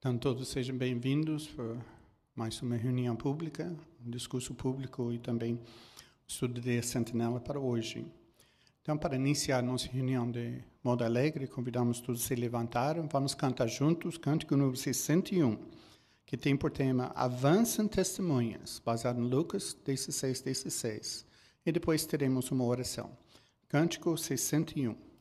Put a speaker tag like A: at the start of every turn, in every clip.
A: Então, todos sejam bem-vindos para mais uma reunião pública, um discurso público e também o estudo de Sentinela para hoje. Então, para iniciar nossa reunião de modo alegre, convidamos todos a se levantarem. Vamos cantar juntos, cântico número 61, que tem por tema Avançam Testemunhas, baseado em Lucas 16:16. E depois teremos uma oração. Cântico 61.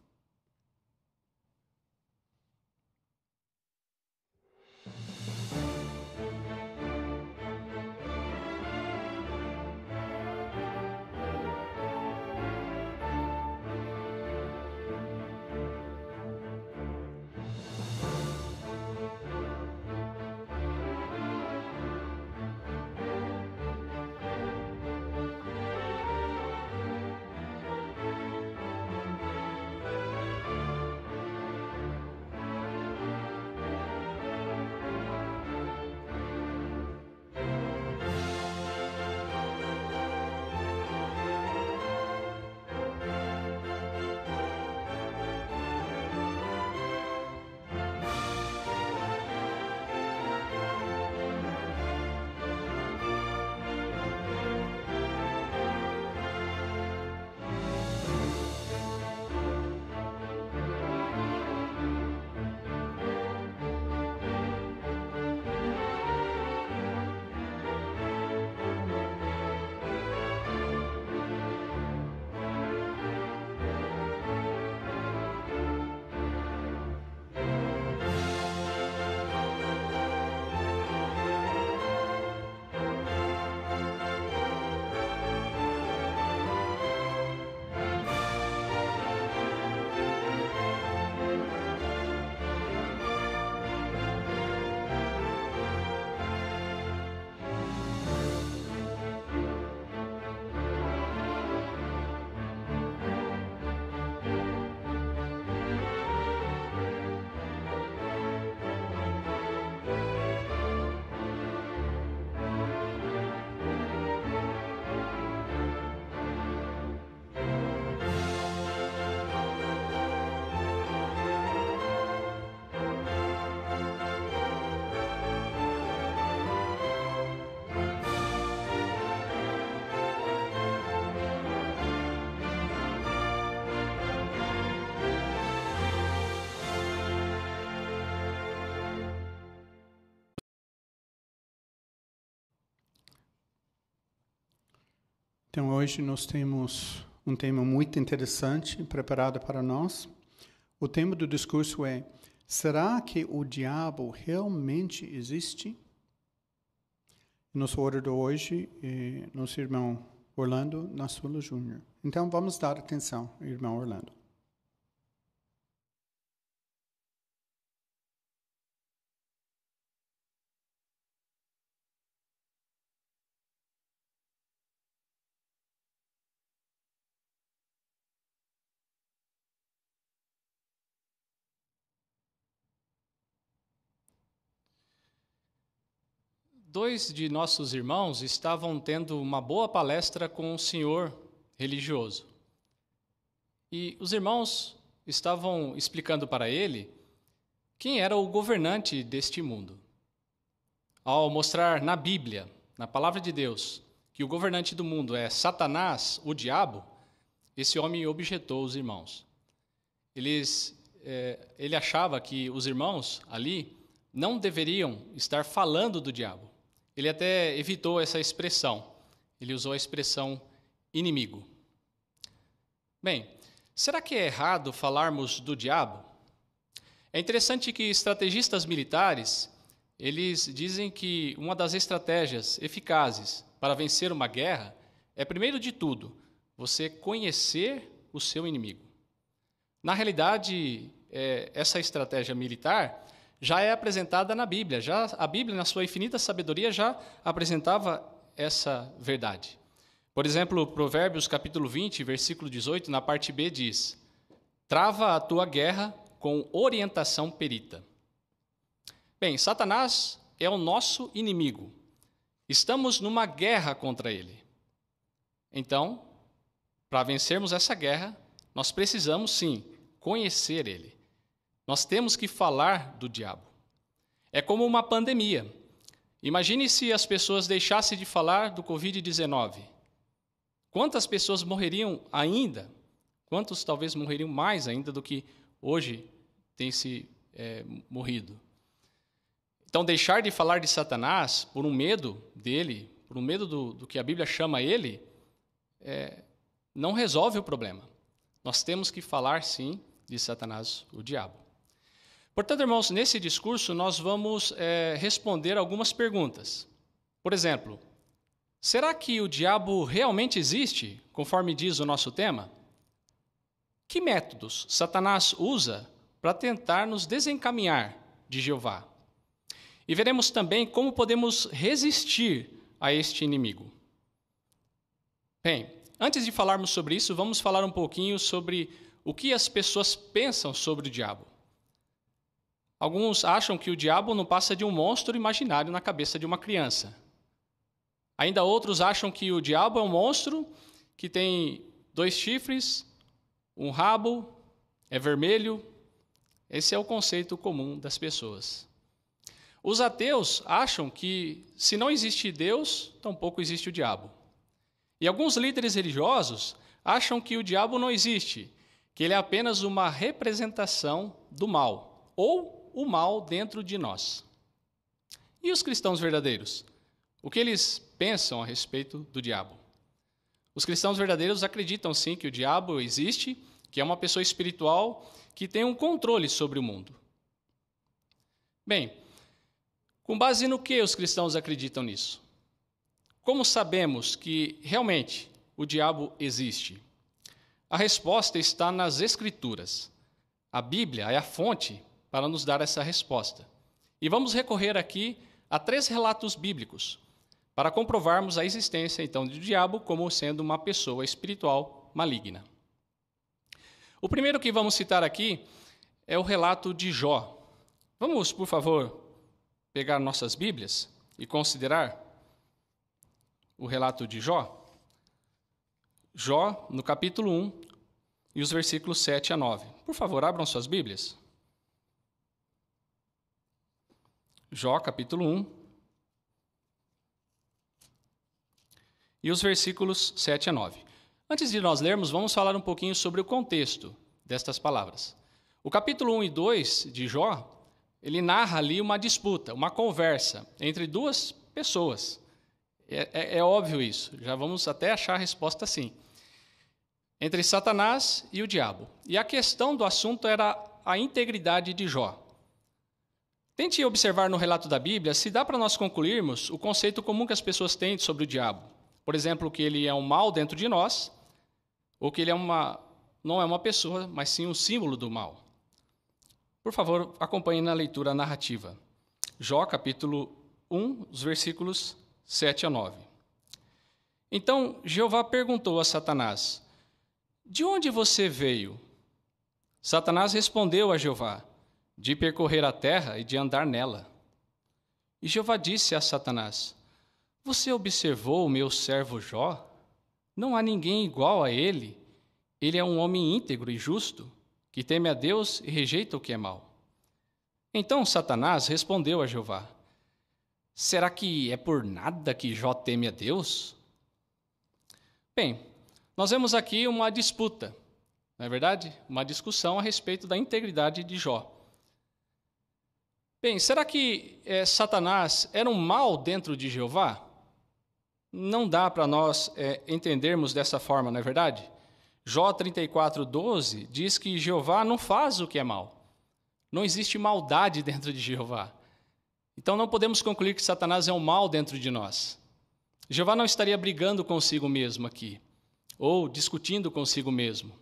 A: Então, hoje nós temos um tema muito interessante preparado para nós. O tema do discurso é: será que o diabo realmente existe? Nosso orador hoje é nosso irmão Orlando Nassulo Júnior. Então, vamos dar atenção, irmão Orlando.
B: Dois de nossos irmãos estavam tendo uma boa palestra com um senhor religioso. E os irmãos estavam explicando para ele quem era o governante deste mundo. Ao mostrar na Bíblia, na palavra de Deus, que o governante do mundo é Satanás, o diabo, esse homem objetou os irmãos. Ele achava que os irmãos ali não deveriam estar falando do diabo. Ele até evitou essa expressão. Ele usou a expressão inimigo. Bem, será que é errado falarmos do diabo? É interessante que estrategistas militares, eles dizem que uma das estratégias eficazes para vencer uma guerra é, primeiro de tudo, você conhecer o seu inimigo. Na realidade, essa estratégia militar já é apresentada na Bíblia. A Bíblia, na sua infinita sabedoria, já apresentava essa verdade. Por exemplo, Provérbios capítulo 20, versículo 18, na parte B, diz: trava a tua guerra com orientação perita. Bem, Satanás é o nosso inimigo. Estamos numa guerra contra ele. Então, para vencermos essa guerra, nós precisamos, sim, conhecer ele. Nós temos que falar do diabo. É como uma pandemia. Imagine se as pessoas deixassem de falar do Covid-19. Quantas pessoas morreriam ainda? Quantos talvez morreriam mais ainda do que hoje tem se morrido? Então, deixar de falar de Satanás por um medo dele, por um medo do que a Bíblia chama ele, não resolve o problema. Nós temos que falar, sim, de Satanás, o diabo. Portanto, irmãos, nesse discurso nós vamos responder algumas perguntas. Por exemplo, será que o diabo realmente existe, conforme diz o nosso tema? Que métodos Satanás usa para tentar nos desencaminhar de Jeová? E veremos também como podemos resistir a este inimigo. Bem, antes de falarmos sobre isso, vamos falar um pouquinho sobre o que as pessoas pensam sobre o diabo. Alguns acham que o diabo não passa de um monstro imaginário na cabeça de uma criança. Ainda outros acham que o diabo é um monstro que tem 2 chifres, um rabo, é vermelho. Esse é o conceito comum das pessoas. Os ateus acham que, se não existe Deus, tampouco existe o diabo. E alguns líderes religiosos acham que o diabo não existe, que ele é apenas uma representação do mal, ou o mal dentro de nós. E os cristãos verdadeiros? O que eles pensam a respeito do diabo? Os cristãos verdadeiros acreditam sim que o diabo existe, que é uma pessoa espiritual que tem um controle sobre o mundo. Bem, com base no que os cristãos acreditam nisso? Como sabemos que realmente o diabo existe? A resposta está nas Escrituras. A Bíblia é a fonte para nos dar essa resposta. E vamos recorrer aqui a 3 relatos bíblicos para comprovarmos a existência, então, do diabo como sendo uma pessoa espiritual maligna. O primeiro que vamos citar aqui é o relato de Jó. Vamos, por favor, pegar nossas Bíblias e considerar o relato de Jó. Jó, no capítulo 1, e os versículos 7 a 9. Por favor, abram suas Bíblias. Jó, capítulo 1, e os versículos 7 a 9. Antes de nós lermos, vamos falar um pouquinho sobre o contexto destas palavras. O capítulo 1 e 2 de Jó, ele narra ali uma disputa, uma conversa entre 2 pessoas. É óbvio isso, já vamos até achar a resposta assim. Entre Satanás e o diabo. E a questão do assunto era a integridade de Jó. Tente observar no relato da Bíblia se dá para nós concluirmos o conceito comum que as pessoas têm sobre o diabo. Por exemplo, que ele é um mal dentro de nós, ou que ele não é uma pessoa, mas sim um símbolo do mal. Por favor, acompanhe na leitura narrativa. Jó, capítulo 1, os versículos 7 a 9. Então, Jeová perguntou a Satanás: de onde você veio? Satanás respondeu a Jeová: de percorrer a terra e de andar nela. E Jeová disse a Satanás: você observou o meu servo Jó? Não há ninguém igual a ele. Ele é um homem íntegro e justo, que teme a Deus e rejeita o que é mal. Então Satanás respondeu a Jeová: será que é por nada que Jó teme a Deus? Bem, nós vemos aqui uma disputa, não é verdade? Uma discussão a respeito da integridade de Jó. Bem, será que Satanás era um mal dentro de Jeová? Não dá para nós entendermos dessa forma, não é verdade? Jó 34:12 diz que Jeová não faz o que é mal. Não existe maldade dentro de Jeová. Então não podemos concluir que Satanás é um mal dentro de nós. Jeová não estaria brigando consigo mesmo aqui, ou discutindo consigo mesmo.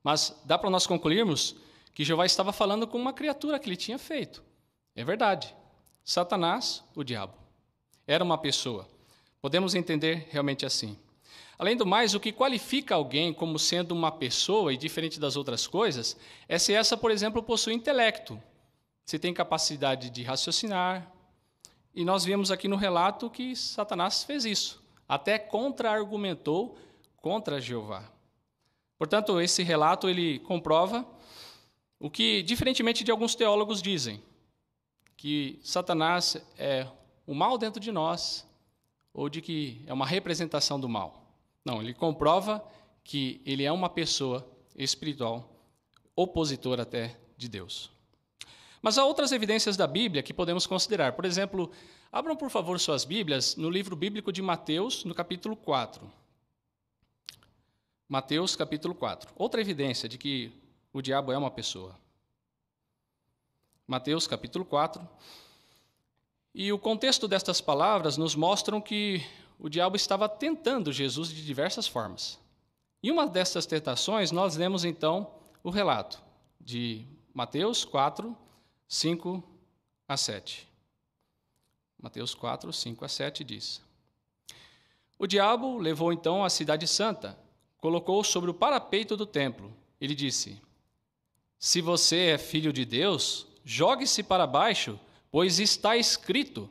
B: Mas dá para nós concluirmos que Jeová estava falando com uma criatura que ele tinha feito. É verdade. Satanás, o diabo, era uma pessoa. Podemos entender realmente assim. Além do mais, o que qualifica alguém como sendo uma pessoa, e diferente das outras coisas, é se essa, por exemplo, possui intelecto, se tem capacidade de raciocinar. E nós vemos aqui no relato que Satanás fez isso, até contra-argumentou contra Jeová. Portanto, esse relato ele comprova o que, diferentemente de alguns teólogos dizem, que Satanás é o mal dentro de nós ou de que é uma representação do mal. Não, ele comprova que ele é uma pessoa espiritual, opositor até de Deus. Mas há outras evidências da Bíblia que podemos considerar. Por exemplo, abram por favor suas Bíblias no livro bíblico de Mateus, no capítulo 4. Mateus, capítulo 4. Outra evidência de que o diabo é uma pessoa. Mateus, capítulo 4. E o contexto destas palavras nos mostram que o diabo estava tentando Jesus de diversas formas. Em uma dessas tentações, nós lemos então o relato de Mateus 4, 5 a 7. Mateus 4, 5 a 7 diz: O diabo levou então a cidade santa, colocou-o sobre o parapeito do templo. Ele disse: Se você é filho de Deus, jogue-se para baixo, pois está escrito: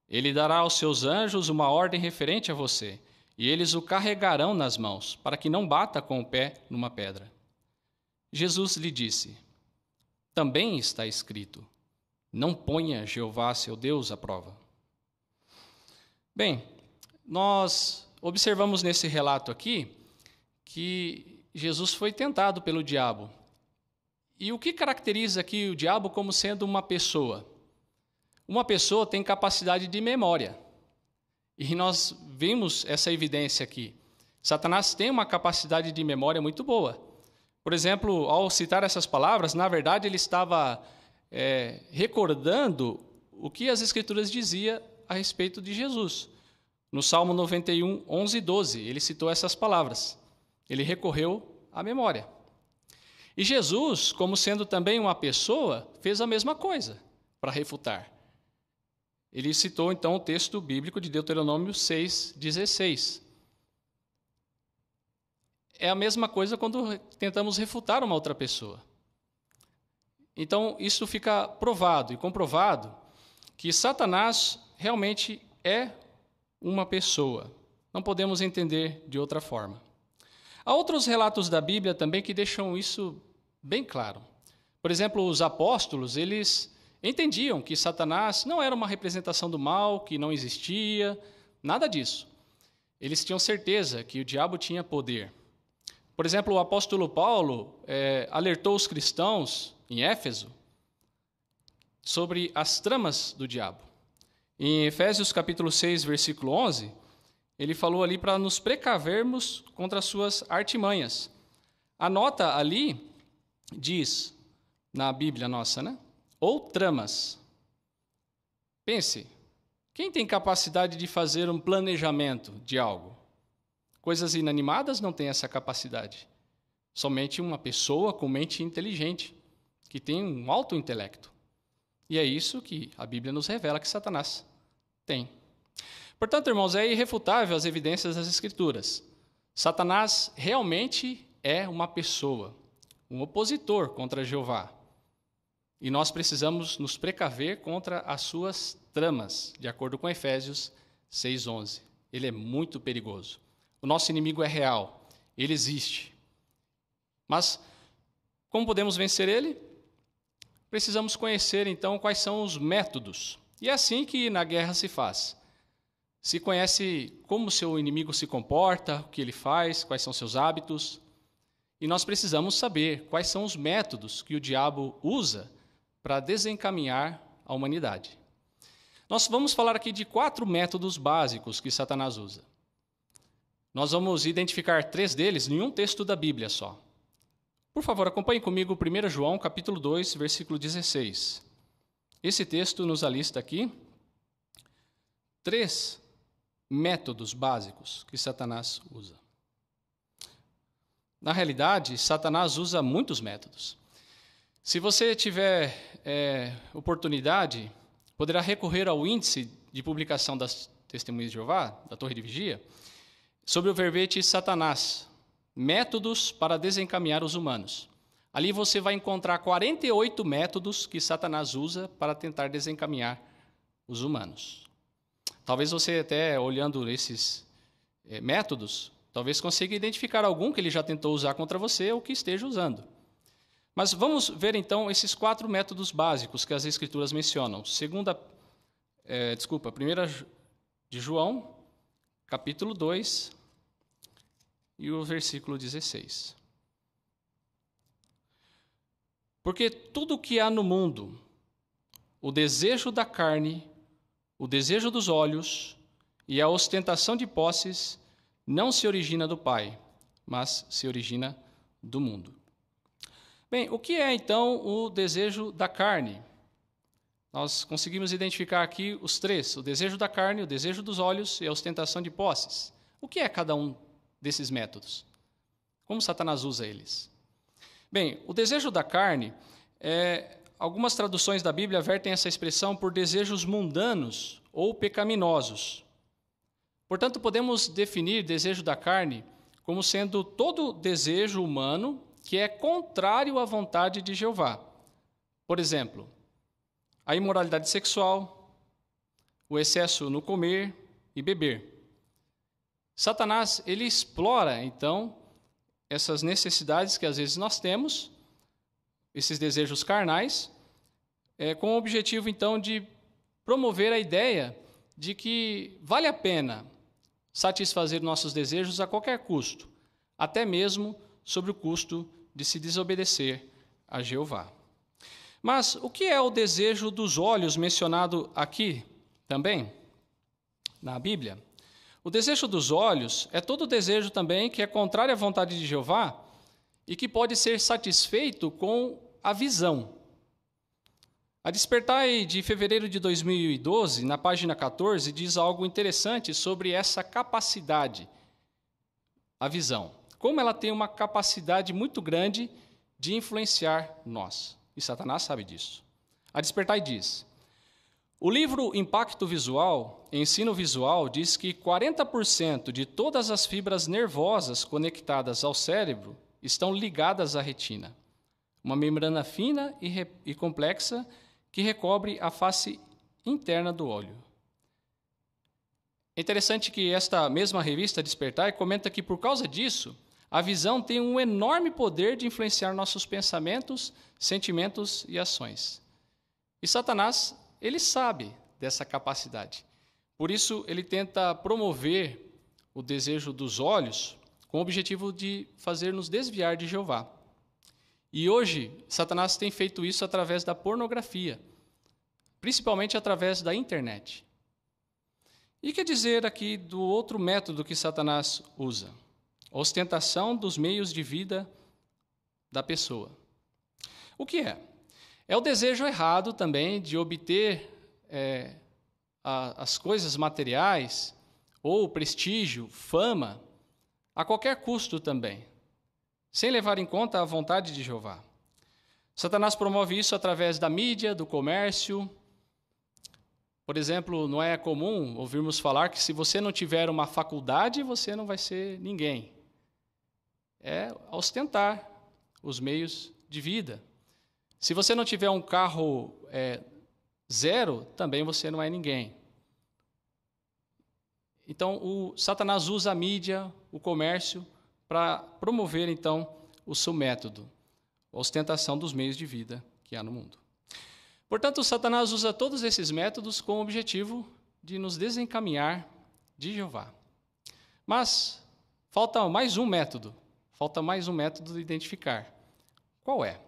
B: Ele dará aos seus anjos uma ordem referente a você, e eles o carregarão nas mãos, para que não bata com o pé numa pedra. Jesus lhe disse: Também está escrito: Não ponha Jeová seu Deus à prova. Bem, nós observamos nesse relato aqui que Jesus foi tentado pelo diabo. E o que caracteriza aqui o diabo como sendo uma pessoa? Uma pessoa tem capacidade de memória. E nós vimos essa evidência aqui. Satanás tem uma capacidade de memória muito boa. Por exemplo, ao citar essas palavras, na verdade ele estava recordando o que as Escrituras diziam a respeito de Jesus. No Salmo 91, 11 e 12, ele citou essas palavras. Ele recorreu à memória. E Jesus, como sendo também uma pessoa, fez a mesma coisa para refutar. Ele citou, então, o texto bíblico de Deuteronômio 6,16. É a mesma coisa quando tentamos refutar uma outra pessoa. Então, isso fica provado e comprovado que Satanás realmente é uma pessoa. Não podemos entender de outra forma. Há outros relatos da Bíblia também que deixam isso bem claro. Por exemplo, os apóstolos, eles entendiam que Satanás não era uma representação do mal, que não existia, nada disso. Eles tinham certeza que o diabo tinha poder. Por exemplo, o apóstolo Paulo alertou os cristãos em Éfeso sobre as tramas do diabo. Em Efésios capítulo 6, versículo 11, ele falou ali para nos precavermos contra as suas artimanhas. A nota ali diz, na Bíblia nossa, né? Ou tramas. Pense, quem tem capacidade de fazer um planejamento de algo? Coisas inanimadas não têm essa capacidade. Somente uma pessoa com mente inteligente, que tem um alto intelecto. E é isso que a Bíblia nos revela que Satanás tem. Portanto, irmãos, é irrefutável as evidências das Escrituras. Satanás realmente é uma pessoa, um opositor contra Jeová. E nós precisamos nos precaver contra as suas tramas, de acordo com Efésios 6:11. Ele é muito perigoso. O nosso inimigo é real, ele existe. Mas como podemos vencer ele? Precisamos conhecer, então, quais são os métodos. E é assim que na guerra se faz. Se conhece como seu inimigo se comporta, o que ele faz, quais são seus hábitos. E nós precisamos saber quais são os métodos que o diabo usa para desencaminhar a humanidade. Nós vamos falar aqui de 4 métodos básicos que Satanás usa. Nós vamos identificar 3 deles em um texto da Bíblia só. Por favor, acompanhe comigo 1 João, capítulo 2, versículo 16. Esse texto nos alista aqui 3 métodos básicos que Satanás usa. Na realidade, Satanás usa muitos métodos. Se você tiver oportunidade, poderá recorrer ao índice de publicação das Testemunhas de Jeová, da Torre de Vigia, sobre o verbete Satanás, métodos para desencaminhar os humanos. Ali você vai encontrar 48 métodos que Satanás usa para tentar desencaminhar os humanos. Talvez você até, olhando esses métodos, talvez consiga identificar algum que ele já tentou usar contra você ou que esteja usando. Mas vamos ver, então, esses 4 métodos básicos que as Escrituras mencionam. 1 de João, capítulo 2, e o versículo 16. Porque tudo o que há no mundo, o desejo da carne, o desejo dos olhos e a ostentação de posses, não se origina do Pai, mas se origina do mundo. Bem, o que é então o desejo da carne? Nós conseguimos identificar aqui os 3, o desejo da carne, o desejo dos olhos e a ostentação de posses. O que é cada um desses métodos? Como Satanás usa eles? Bem, o desejo da carne, algumas traduções da Bíblia vertem essa expressão por desejos mundanos ou pecaminosos. Portanto, podemos definir desejo da carne como sendo todo desejo humano que é contrário à vontade de Jeová. Por exemplo, a imoralidade sexual, o excesso no comer e beber. Satanás, ele explora, então, essas necessidades que às vezes nós temos, esses desejos carnais, com o objetivo, então, de promover a ideia de que vale a pena satisfazer nossos desejos a qualquer custo, até mesmo sobre o custo de se desobedecer a Jeová. Mas o que é o desejo dos olhos mencionado aqui também, na Bíblia? O desejo dos olhos é todo desejo também que é contrário à vontade de Jeová e que pode ser satisfeito com a visão. A Despertai de fevereiro de 2012, na página 14, diz algo interessante sobre essa capacidade, a visão. Como ela tem uma capacidade muito grande de influenciar nós. E Satanás sabe disso. A Despertai diz: o livro Impacto Visual, Ensino Visual, diz que 40% de todas as fibras nervosas conectadas ao cérebro estão ligadas à retina, uma membrana fina e complexa que recobre a face interna do olho. É interessante que esta mesma revista Despertai comenta que, por causa disso, a visão tem um enorme poder de influenciar nossos pensamentos, sentimentos e ações. E Satanás, ele sabe dessa capacidade. Por isso, ele tenta promover o desejo dos olhos com o objetivo de fazer-nos desviar de Jeová. E hoje, Satanás tem feito isso através da pornografia, principalmente através da internet. E que dizer aqui do outro método que Satanás usa? A ostentação dos meios de vida da pessoa. O que é? É o desejo errado também de obter as coisas materiais, ou prestígio, fama, a qualquer custo também, sem levar em conta a vontade de Jeová. Satanás promove isso através da mídia, do comércio. Por exemplo, não é comum ouvirmos falar que se você não tiver uma faculdade, você não vai ser ninguém. É ostentar os meios de vida. Se você não tiver um carro zero, também você não é ninguém. Então, o Satanás usa a mídia, o comércio, para promover, então, o seu método, a ostentação dos meios de vida que há no mundo. Portanto, Satanás usa todos esses métodos com o objetivo de nos desencaminhar de Jeová. Mas falta mais um método de identificar. Qual é?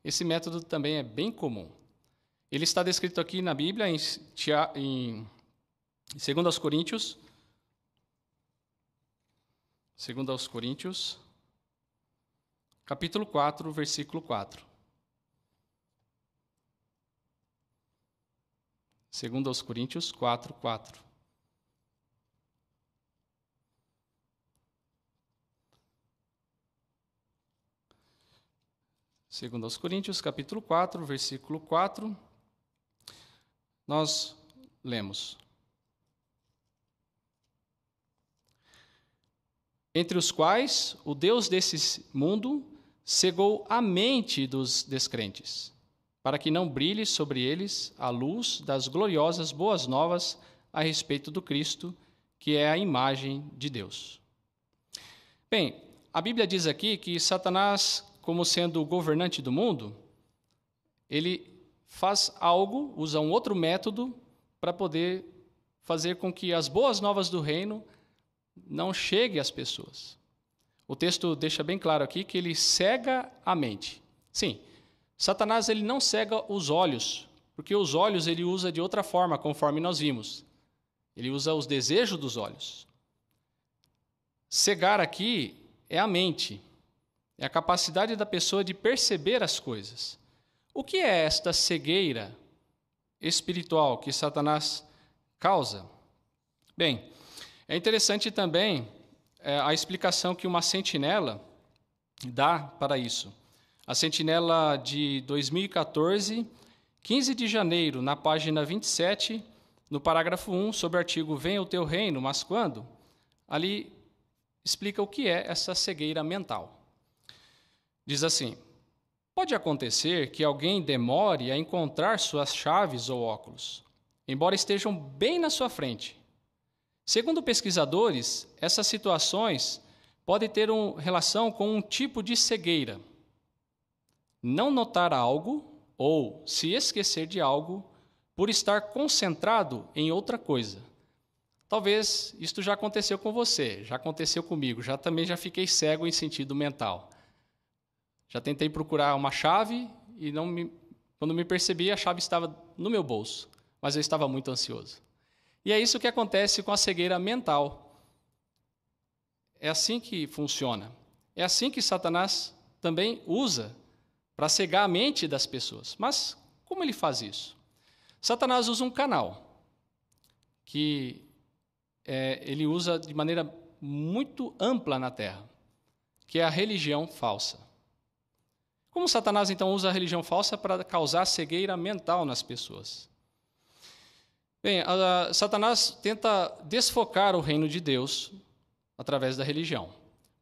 B: Esse método também é bem comum. Ele está descrito aqui na Bíblia, em 2 Coríntios, capítulo 4, versículo 4. 2 Coríntios 4, 4. Segundo aos Coríntios, capítulo 4, versículo 4, nós lemos: entre os quais o Deus desse mundo cegou a mente dos descrentes, para que não brilhe sobre eles a luz das gloriosas boas novas a respeito do Cristo, que é a imagem de Deus. Bem, a Bíblia diz aqui que Satanás como sendo o governante do mundo, ele faz algo, usa um outro método para poder fazer com que as boas novas do reino não cheguem às pessoas. O texto deixa bem claro aqui que ele cega a mente. Sim, Satanás ele não cega os olhos, porque os olhos ele usa de outra forma, conforme nós vimos. Ele usa os desejos dos olhos. Cegar aqui é a mente, é a capacidade da pessoa de perceber as coisas. O que é esta cegueira espiritual que Satanás causa? Bem, é interessante também a explicação que uma sentinela dá para isso. A sentinela de 2014, 15 de janeiro, na página 27, no parágrafo 1, sobre o artigo Venha o teu reino, mas quando? Ali explica o que é essa cegueira mental. Diz assim: pode acontecer que alguém demore a encontrar suas chaves ou óculos, embora estejam bem na sua frente. Segundo pesquisadores, essas situações podem ter relação com um tipo de cegueira. Não notar algo ou se esquecer de algo por estar concentrado em outra coisa. Talvez isto já aconteceu com você, já aconteceu comigo, também já fiquei cego em sentido mental. Já tentei procurar uma chave e quando me percebi, a chave estava no meu bolso, mas eu estava muito ansioso. E é isso que acontece com a cegueira mental. É assim que funciona. É assim que Satanás também usa para cegar a mente das pessoas. Mas como ele faz isso? Satanás usa um canal que ele usa de maneira muito ampla na Terra, que é a religião falsa. Como Satanás, então, usa a religião falsa para causar cegueira mental nas pessoas? Bem, Satanás tenta desfocar o reino de Deus através da religião.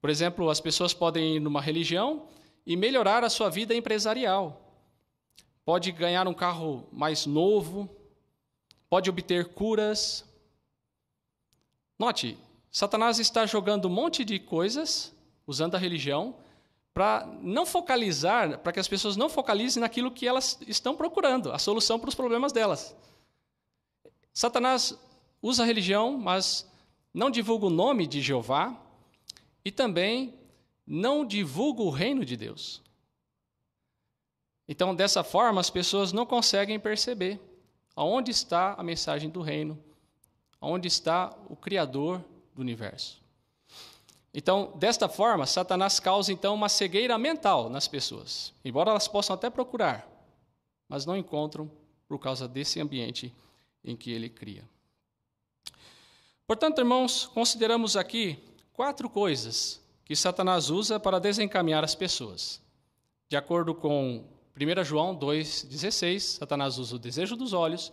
B: Por exemplo, as pessoas podem ir numa religião e melhorar a sua vida empresarial. Pode ganhar um carro mais novo, pode obter curas. Note, Satanás está jogando um monte de coisas, usando a religião, para que as pessoas não focalizem naquilo que elas estão procurando, a solução para os problemas delas. Satanás usa a religião, mas não divulga o nome de Jeová e também não divulga o reino de Deus. Então, dessa forma, as pessoas não conseguem perceber aonde está a mensagem do reino, aonde está o Criador do universo. Então, desta forma, Satanás causa então uma cegueira mental nas pessoas, embora elas possam até procurar, mas não encontram por causa desse ambiente em que ele cria. Portanto, irmãos, consideramos aqui 4 coisas que Satanás usa para desencaminhar as pessoas. De acordo com 1 João 2,16, Satanás usa o desejo dos olhos,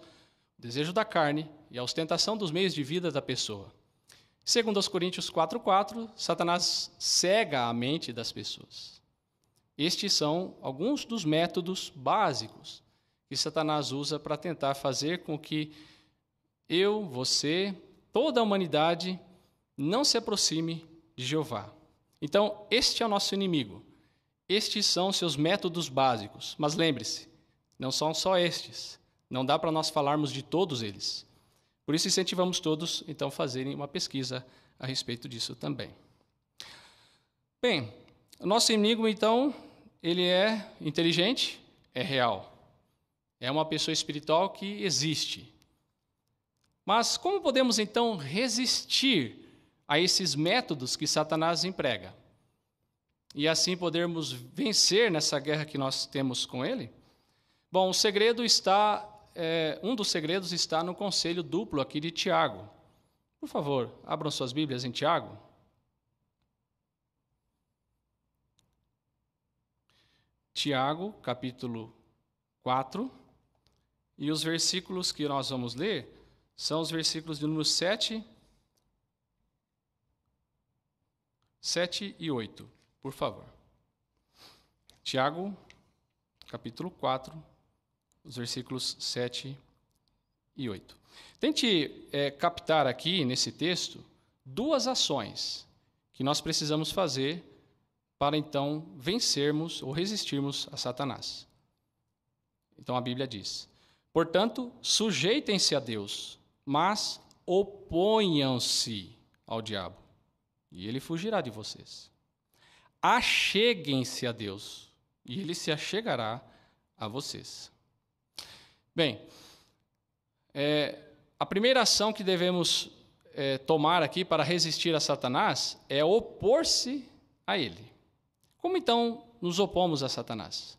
B: o desejo da carne e a ostentação dos meios de vida da pessoa. Segundo aos Coríntios 4,4, Satanás cega a mente das pessoas. Estes são alguns dos métodos básicos que Satanás usa para tentar fazer com que eu, você, toda a humanidade não se aproxime de Jeová. Então, este é o nosso inimigo. Estes são seus métodos básicos. Mas lembre-se, não são só estes. Não dá para nós falarmos de todos eles. Por isso, incentivamos todos, então, a fazerem uma pesquisa a respeito disso também. Bem, o nosso inimigo, então, ele é inteligente, é real. É uma pessoa espiritual que existe. Mas como podemos, então, resistir a esses métodos que Satanás emprega? E assim podermos vencer nessa guerra que nós temos com ele? Bom, o segredo está... um dos segredos está no conselho duplo aqui de Tiago. Por favor, abram suas Bíblias em Tiago. Tiago, capítulo 4. E os versículos que nós vamos ler são os versículos de número 7 e 8. Por favor. Tiago, capítulo 4. Os versículos 7 e 8. Tente captar aqui, nesse texto, 2 ações que nós precisamos fazer para então vencermos ou resistirmos a Satanás. Então a Bíblia diz: portanto, sujeitem-se a Deus, mas oponham-se ao diabo, e ele fugirá de vocês. Acheguem-se a Deus, e ele se achegará a vocês. Bem, a primeira ação que devemos tomar aqui para resistir a Satanás é opor-se a ele. Como então nos opomos a Satanás?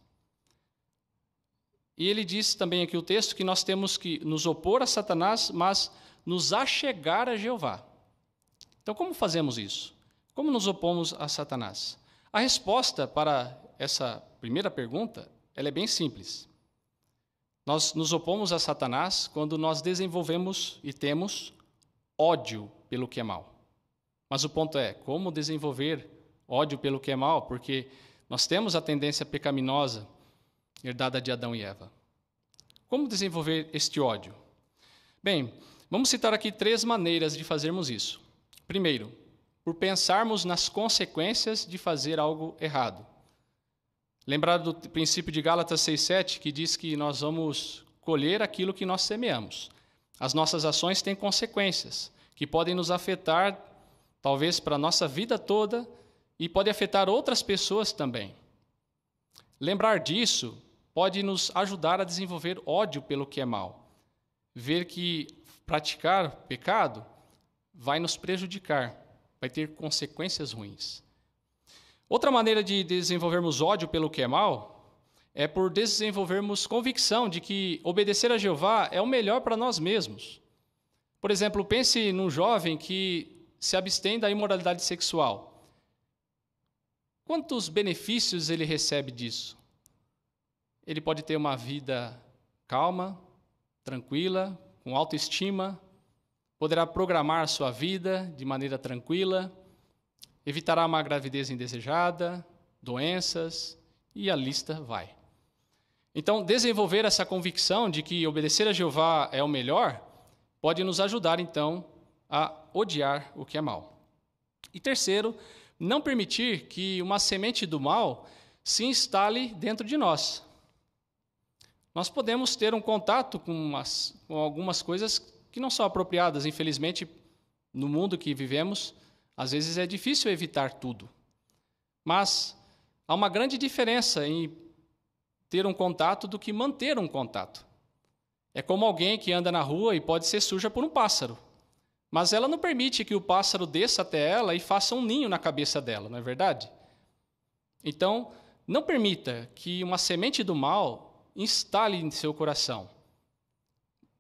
B: E ele diz também aqui o texto que nós temos que nos opor a Satanás, mas nos achegar a Jeová. Então, como fazemos isso? Como nos opomos a Satanás? A resposta para essa primeira pergunta, ela é bem simples. Nós nos opomos a Satanás quando nós desenvolvemos e temos ódio pelo que é mal. Mas o ponto é, como desenvolver ódio pelo que é mal? Porque nós temos a tendência pecaminosa herdada de Adão e Eva. Como desenvolver este ódio? Bem, vamos citar aqui 3 maneiras de fazermos isso. Primeiro, por pensarmos nas consequências de fazer algo errado. Lembrar do princípio de Gálatas 6,7, que diz que nós vamos colher aquilo que nós semeamos. As nossas ações têm consequências, que podem nos afetar, talvez, para a nossa vida toda, e pode afetar outras pessoas também. Lembrar disso pode nos ajudar a desenvolver ódio pelo que é mal. Ver que praticar pecado vai nos prejudicar, vai ter consequências ruins. Outra maneira de desenvolvermos ódio pelo que é mal é por desenvolvermos convicção de que obedecer a Jeová é o melhor para nós mesmos. Por exemplo, pense num jovem que se abstém da imoralidade sexual. Quantos benefícios ele recebe disso? Ele pode ter uma vida calma, tranquila, com autoestima, poderá programar sua vida de maneira tranquila, evitará uma gravidez indesejada, doenças, e a lista vai. Então, desenvolver essa convicção de que obedecer a Jeová é o melhor, pode nos ajudar, então, a odiar o que é mal. E terceiro, não permitir que uma semente do mal se instale dentro de nós. Nós podemos ter um contato com algumas coisas que não são apropriadas. Infelizmente, no mundo que vivemos, às vezes é difícil evitar tudo. Mas há uma grande diferença em ter um contato do que manter um contato. É como alguém que anda na rua e pode ser suja por um pássaro. Mas ela não permite que o pássaro desça até ela e faça um ninho na cabeça dela, não é verdade? Então, não permita que uma semente do mal instale em seu coração.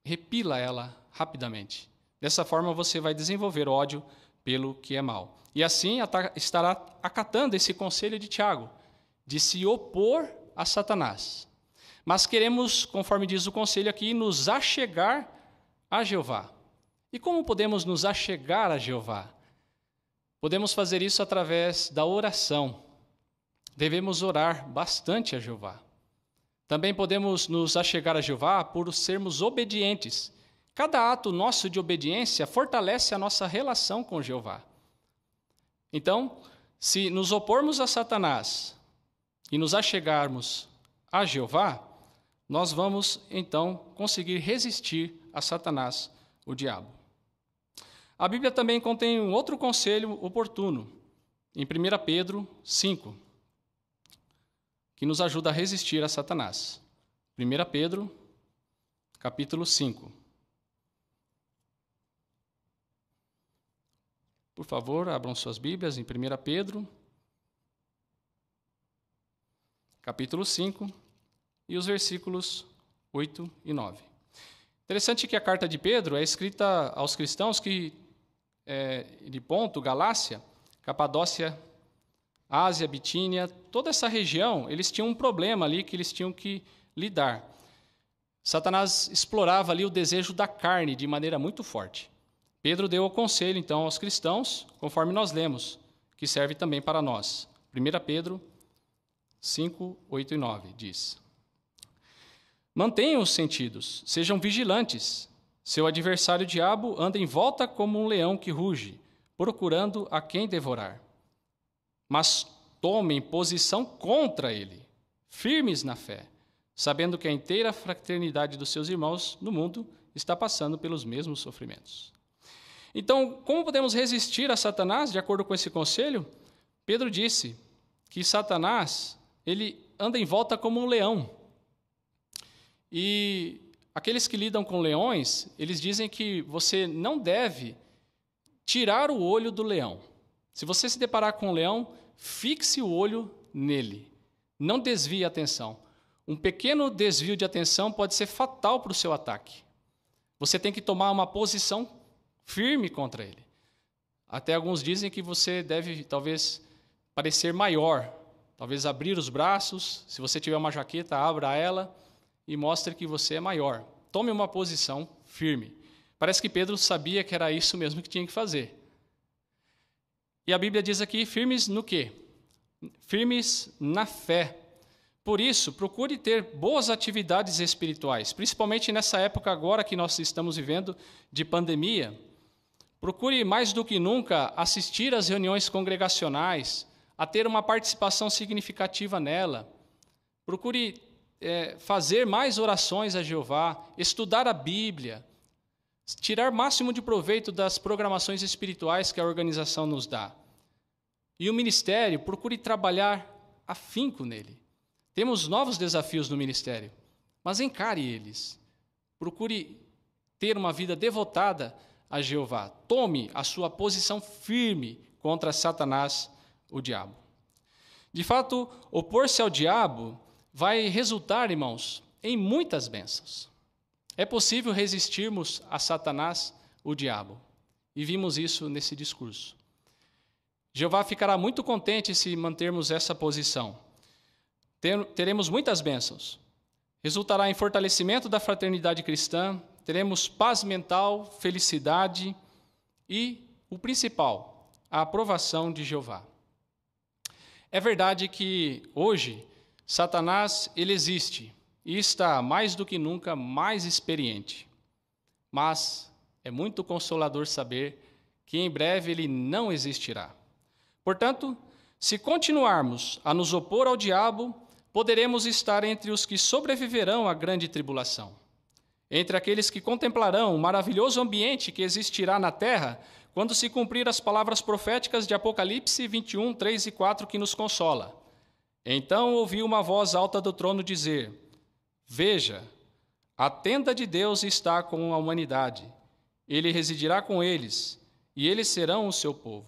B: Repila ela rapidamente. Dessa forma, você vai desenvolver ódio pelo que é mal. E assim estará acatando esse conselho de Tiago, de se opor a Satanás. Mas queremos, conforme diz o conselho aqui, nos achegar a Jeová. E como podemos nos achegar a Jeová? Podemos fazer isso através da oração. Devemos orar bastante a Jeová. Também podemos nos achegar a Jeová por sermos obedientes. Cada ato nosso de obediência fortalece a nossa relação com Jeová. Então, se nos opormos a Satanás e nos achegarmos a Jeová, nós vamos, então, conseguir resistir a Satanás, o diabo. A Bíblia também contém um outro conselho oportuno, em 1 Pedro 5, que nos ajuda a resistir a Satanás. 1 Pedro, capítulo 5. Por favor, abram suas Bíblias em 1 Pedro, capítulo 5, e os versículos 8 e 9. Interessante que a carta de Pedro é escrita aos cristãos de Ponto, Galácia, Capadócia, Ásia, Bitínia, toda essa região, eles tinham um problema ali que eles tinham que lidar. Satanás explorava ali o desejo da carne de maneira muito forte. Pedro deu o conselho, então, aos cristãos, conforme nós lemos, que serve também para nós. 1 Pedro 5, 8 e 9 diz: mantenham os sentidos, sejam vigilantes. Seu adversário, o diabo, anda em volta como um leão que ruge, procurando a quem devorar. Mas tomem posição contra ele, firmes na fé, sabendo que a inteira fraternidade dos seus irmãos no mundo está passando pelos mesmos sofrimentos. Então, como podemos resistir a Satanás, de acordo com esse conselho? Pedro disse que Satanás, ele anda em volta como um leão. E aqueles que lidam com leões, eles dizem que você não deve tirar o olho do leão. Se você se deparar com um leão, fixe o olho nele. Não desvie a atenção. Um pequeno desvio de atenção pode ser fatal para o seu ataque. Você tem que tomar uma posição firme contra ele. Até alguns dizem que você deve, talvez, parecer maior. Talvez abrir os braços. Se você tiver uma jaqueta, abra ela e mostre que você é maior. Tome uma posição firme. Parece que Pedro sabia que era isso mesmo que tinha que fazer. E a Bíblia diz aqui, firmes no quê? Firmes na fé. Por isso, procure ter boas atividades espirituais, principalmente nessa época agora que nós estamos vivendo de pandemia. Procure mais do que nunca assistir às reuniões congregacionais, a ter uma participação significativa nela. Procure fazer mais orações a Jeová, estudar a Bíblia, tirar o máximo de proveito das programações espirituais que a organização nos dá. E o ministério, procure trabalhar afinco nele. Temos novos desafios no ministério, mas encare eles. Procure ter uma vida devotada a Jeová. Tome a sua posição firme contra Satanás, o diabo. De fato, opor-se ao diabo vai resultar, irmãos, em muitas bênçãos. É possível resistirmos a Satanás, o diabo. E vimos isso nesse discurso. Jeová ficará muito contente se mantermos essa posição. Teremos muitas bênçãos. Resultará em fortalecimento da fraternidade cristã, teremos paz mental, felicidade e, o principal, a aprovação de Jeová. É verdade que, hoje, Satanás ele existe e está mais do que nunca mais experiente. Mas é muito consolador saber que em breve ele não existirá. Portanto, se continuarmos a nos opor ao diabo, poderemos estar entre os que sobreviverão à grande tribulação, entre aqueles que contemplarão o maravilhoso ambiente que existirá na terra quando se cumprir as palavras proféticas de Apocalipse 21, 3 e 4, que nos consola. Então ouvi uma voz alta do trono dizer: Veja, a tenda de Deus está com a humanidade. Ele residirá com eles, e eles serão o seu povo.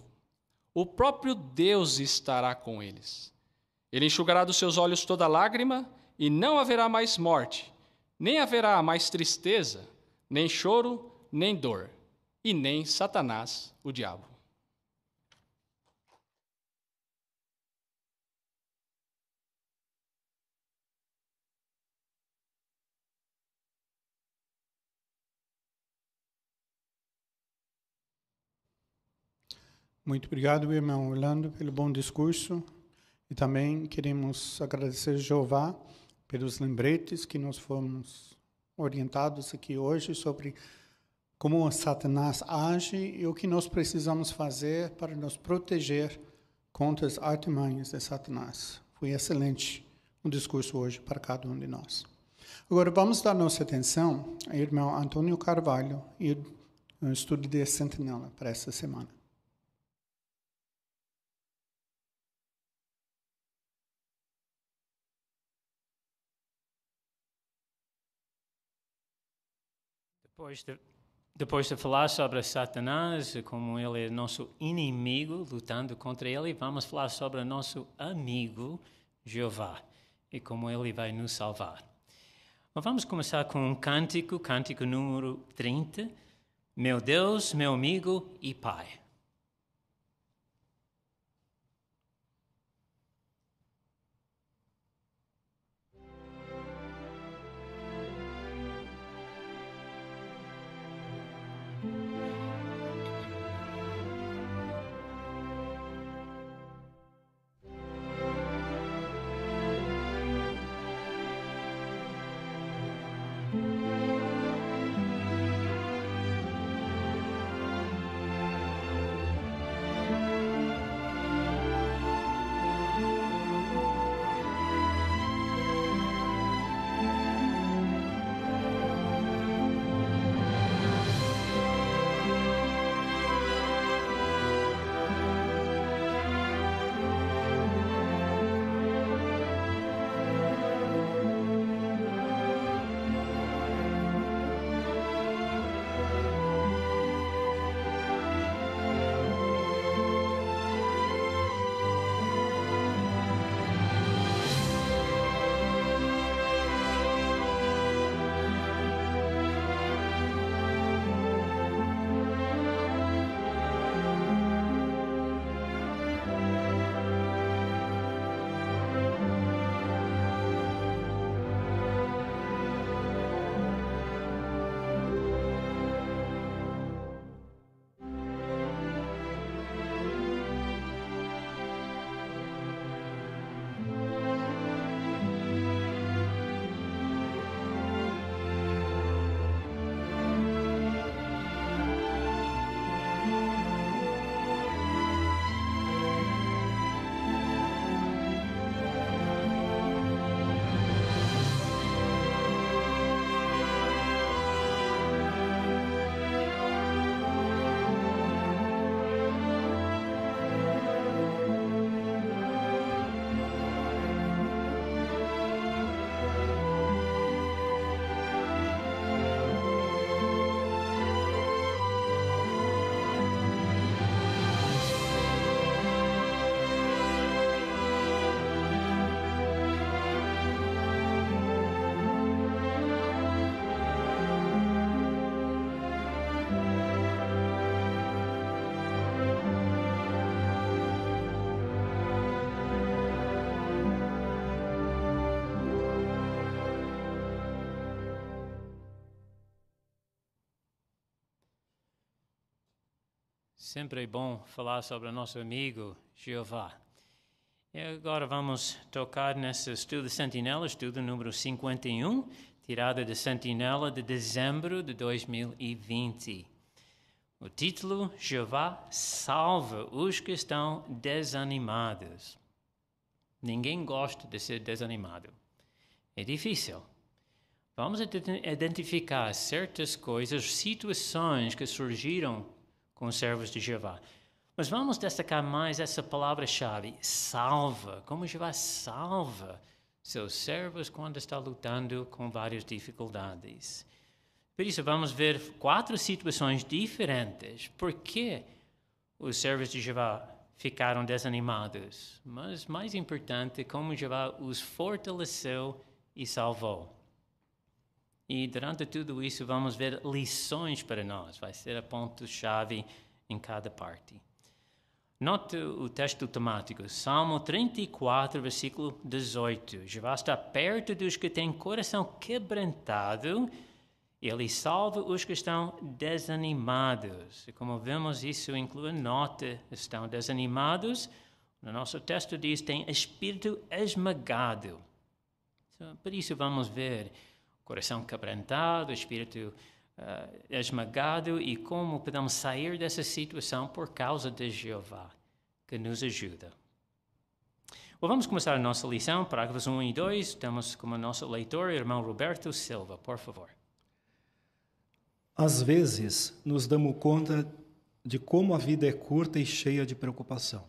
B: O próprio Deus estará com eles. Ele enxugará dos seus olhos toda lágrima, e não haverá mais morte, nem haverá mais tristeza, nem choro, nem dor, e nem Satanás, o diabo.
A: Muito obrigado, irmão Orlando, pelo bom discurso. E também queremos agradecer a Jeová pelos lembretes que nós fomos orientados aqui hoje sobre como Satanás age e o que nós precisamos fazer para nos proteger contra as artimanhas de Satanás. Foi excelente o discurso hoje para cada um de nós. Agora vamos dar nossa atenção ao irmão Antônio Carvalho e o estudo de Sentinela para essa semana.
C: Depois de falar sobre Satanás, como ele é nosso inimigo, lutando contra ele, vamos falar sobre o nosso amigo, Jeová, e como ele vai nos salvar. Mas vamos começar com um cântico número 30. Meu Deus, meu amigo e Pai. Sempre é bom falar sobre o nosso amigo Jeová. E agora vamos tocar nesse estudo Sentinela, estudo número 51, tirada de Sentinela de dezembro de 2020. O título, Jeová salva os que estão desanimados. Ninguém gosta de ser desanimado. É difícil. Vamos identificar certas coisas, situações que surgiram com os servos de Jeová. Mas vamos destacar mais essa palavra-chave, salva. Como Jeová salva seus servos quando está lutando com várias dificuldades. Por isso, vamos ver 4 situações diferentes. Por que os servos de Jeová ficaram desanimados? Mas, mais importante, como Jeová os fortaleceu e salvou. E durante tudo isso, vamos ver lições para nós. Vai ser a ponto-chave em cada parte. Note o texto temático, Salmo 34, versículo 18. Jeová está perto dos que têm coração quebrantado, e Ele salva os que estão desanimados. E como vemos, isso inclui nota, estão desanimados. No nosso texto diz, tem espírito esmagado. Por isso vamos ver coração quebrantado, espírito esmagado e como podemos sair dessa situação por causa de Jeová, que nos ajuda. Bom, vamos começar a nossa lição, parágrafos 1 e 2. Temos como nosso leitor o irmão Roberto Silva, por favor.
D: Às vezes, nos damos conta de como a vida é curta e cheia de preocupação.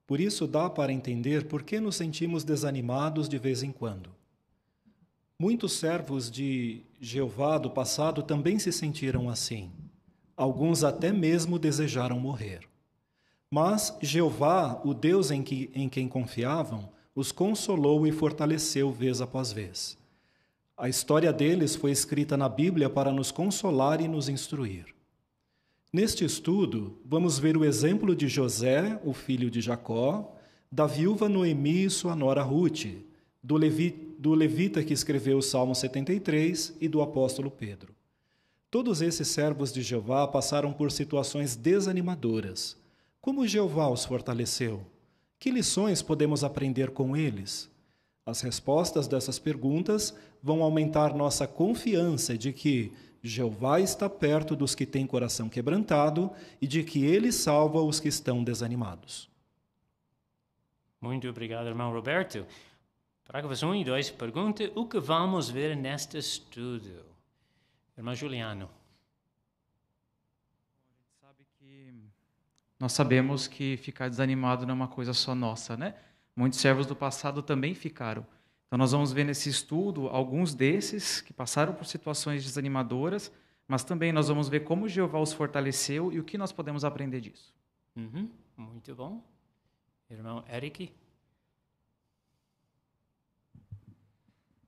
D: Por isso, dá para entender por que nos sentimos desanimados de vez em quando. Muitos servos de Jeová do passado também se sentiram assim. Alguns até mesmo desejaram morrer. Mas Jeová, o Deus em quem confiavam, os consolou e fortaleceu vez após vez. A história deles foi escrita na Bíblia para nos consolar e nos instruir. Neste estudo, vamos ver o exemplo de José, o filho de Jacó, da viúva Noemi e sua nora Ruth, do levita que escreveu o Salmo 73 e do apóstolo Pedro. Todos esses servos de Jeová passaram por situações desanimadoras. Como Jeová os fortaleceu? Que lições podemos aprender com eles? As respostas dessas perguntas vão aumentar nossa confiança de que Jeová está perto dos que têm coração quebrantado e de que Ele salva os que estão desanimados.
C: Muito obrigado, irmão Roberto. Parágrafos 1 e 2, pergunta o que vamos ver neste estudo. Irmão Juliano.
E: Nós sabemos que ficar desanimado não é uma coisa só nossa, né? Muitos servos do passado também ficaram. Então nós vamos ver nesse estudo alguns desses que passaram por situações desanimadoras, mas também nós vamos ver como Jeová os fortaleceu e o que nós podemos aprender disso.
C: Muito bom. Irmão Eric.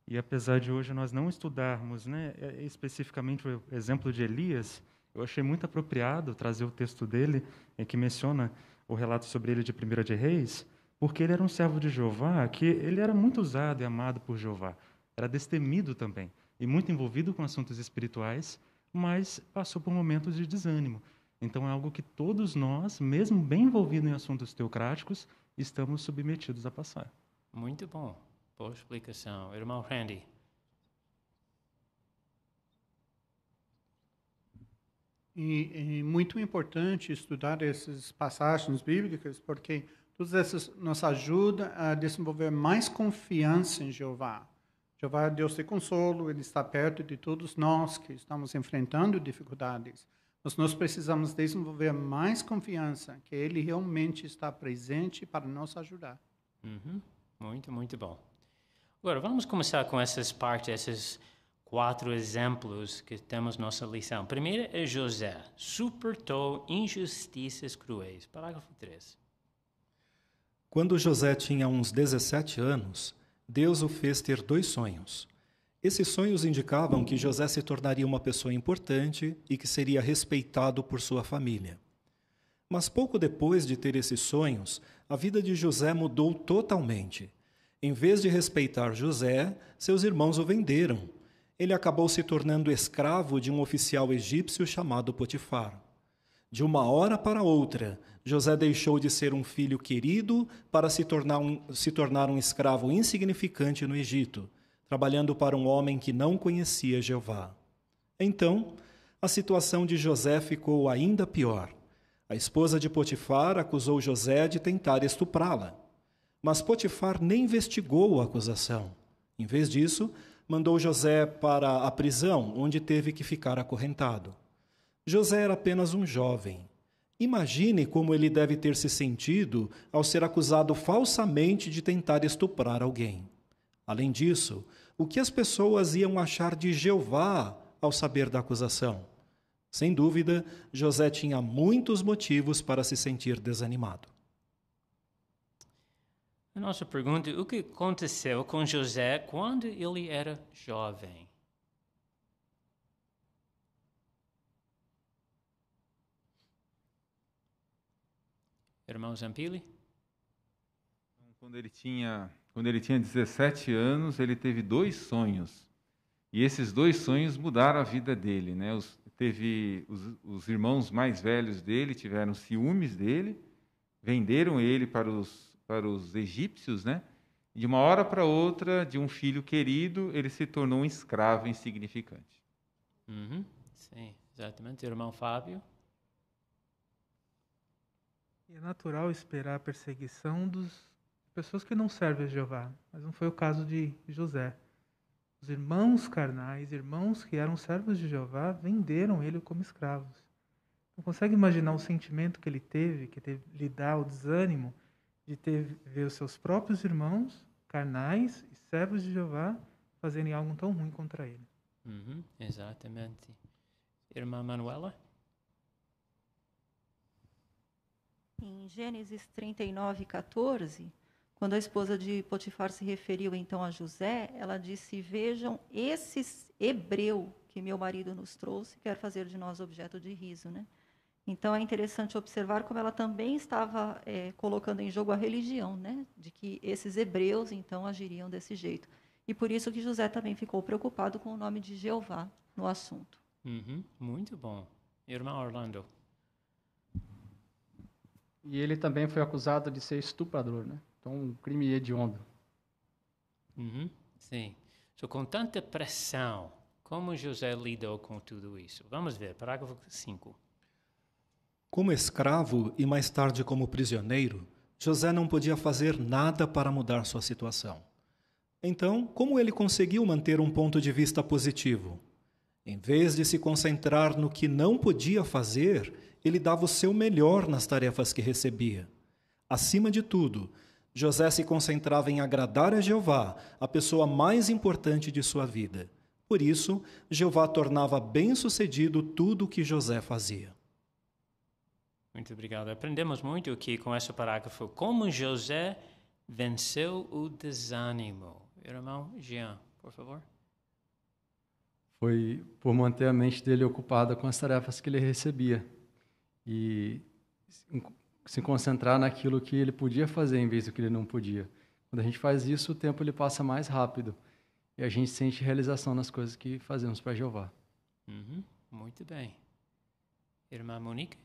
F: E apesar de hoje nós não estudarmos, né, especificamente o exemplo de Elias, eu achei muito apropriado trazer o texto dele, que menciona o relato sobre ele de 1 de Reis, porque ele era um servo de Jeová, que ele era muito usado e amado por Jeová. Era destemido também, e muito envolvido com assuntos espirituais, mas passou por momentos de desânimo. Então é algo que todos nós, mesmo bem envolvidos em assuntos teocráticos, estamos submetidos a passar.
C: Muito bom. Boa explicação. Irmão Randy.
A: E muito importante estudar essas passagens bíblicas, porque todas essas nos ajudam a desenvolver mais confiança em Jeová. Jeová é Deus de consolo, Ele está perto de todos nós que estamos enfrentando dificuldades. Mas nós precisamos desenvolver mais confiança que Ele realmente está presente para nos ajudar.
C: Muito, muito bom. Agora, vamos começar com essas partes, esses 4 exemplos que temos na nossa lição. Primeiro é José, suportou injustiças cruéis. Parágrafo 3.
D: Quando José tinha uns 17 anos, Deus o fez ter 2 sonhos. Esses sonhos indicavam que José se tornaria uma pessoa importante e que seria respeitado por sua família. Mas pouco depois de ter esses sonhos, a vida de José mudou totalmente. Em vez de respeitar José, seus irmãos o venderam. Ele acabou se tornando escravo de um oficial egípcio chamado Potifar. De uma hora para outra, José deixou de ser um filho querido para se tornar um escravo insignificante no Egito, trabalhando para um homem que não conhecia Jeová. Então, a situação de José ficou ainda pior. A esposa de Potifar acusou José de tentar estuprá-la. Mas Potifar nem investigou a acusação. Em vez disso, mandou José para a prisão, onde teve que ficar acorrentado. José era apenas um jovem. Imagine como ele deve ter se sentido ao ser acusado falsamente de tentar estuprar alguém. Além disso, o que as pessoas iam achar de Jeová ao saber da acusação? Sem dúvida, José tinha muitos motivos para se sentir desanimado.
C: A nossa pergunta: o que aconteceu com José quando ele era jovem? Irmão Zampili?
G: Quando ele tinha 17 anos, ele teve 2 sonhos. E esses 2 sonhos mudaram a vida dele, né? Os irmãos mais velhos dele tiveram ciúmes dele, venderam ele para os egípcios, né? De uma hora para outra, de um filho querido, ele se tornou um escravo insignificante.
C: Sim, exatamente. Irmão Fábio?
H: E é natural esperar a perseguição das pessoas que não servem a Jeová, mas não foi o caso de José. Os irmãos carnais, irmãos que eram servos de Jeová, venderam ele como escravos. Não consegue imaginar o sentimento que ele teve, lhe dá o desânimo de ver os seus próprios irmãos carnais e servos de Jeová fazerem algo tão ruim contra ele.
C: Exatamente. Irmã Manuela?
I: Em Gênesis 39:14, quando a esposa de Potifar se referiu então a José, ela disse: vejam, esse hebreu que meu marido nos trouxe quer fazer de nós objeto de riso, né? Então é interessante observar como ela também estava colocando em jogo a religião, né? De que esses hebreus então agiriam desse jeito. E por isso que José também ficou preocupado com o nome de Jeová no assunto.
C: Muito bom. Irmão Orlando?
J: E ele também foi acusado de ser estuprador, né? Então, um crime hediondo.
C: Sim. Com tanta pressão, como José lidou com tudo isso? Vamos ver, parágrafo 5.
D: Como escravo e mais tarde como prisioneiro, José não podia fazer nada para mudar sua situação. Então, como ele conseguiu manter um ponto de vista positivo? Em vez de se concentrar no que não podia fazer, ele dava o seu melhor nas tarefas que recebia. Acima de tudo, José se concentrava em agradar a Jeová, a pessoa mais importante de sua vida. Por isso, Jeová tornava bem-sucedido tudo o que José fazia.
C: Muito obrigado. Aprendemos muito aqui com esse parágrafo. Como José venceu o desânimo. Irmão Jean, por favor.
J: Foi por manter a mente dele ocupada com as tarefas que ele recebia. E se concentrar naquilo que ele podia fazer em vez do que ele não podia. Quando a gente faz isso, o tempo ele passa mais rápido. E a gente sente realização nas coisas que fazemos para Jeová.
C: Muito bem. Irmã Monique?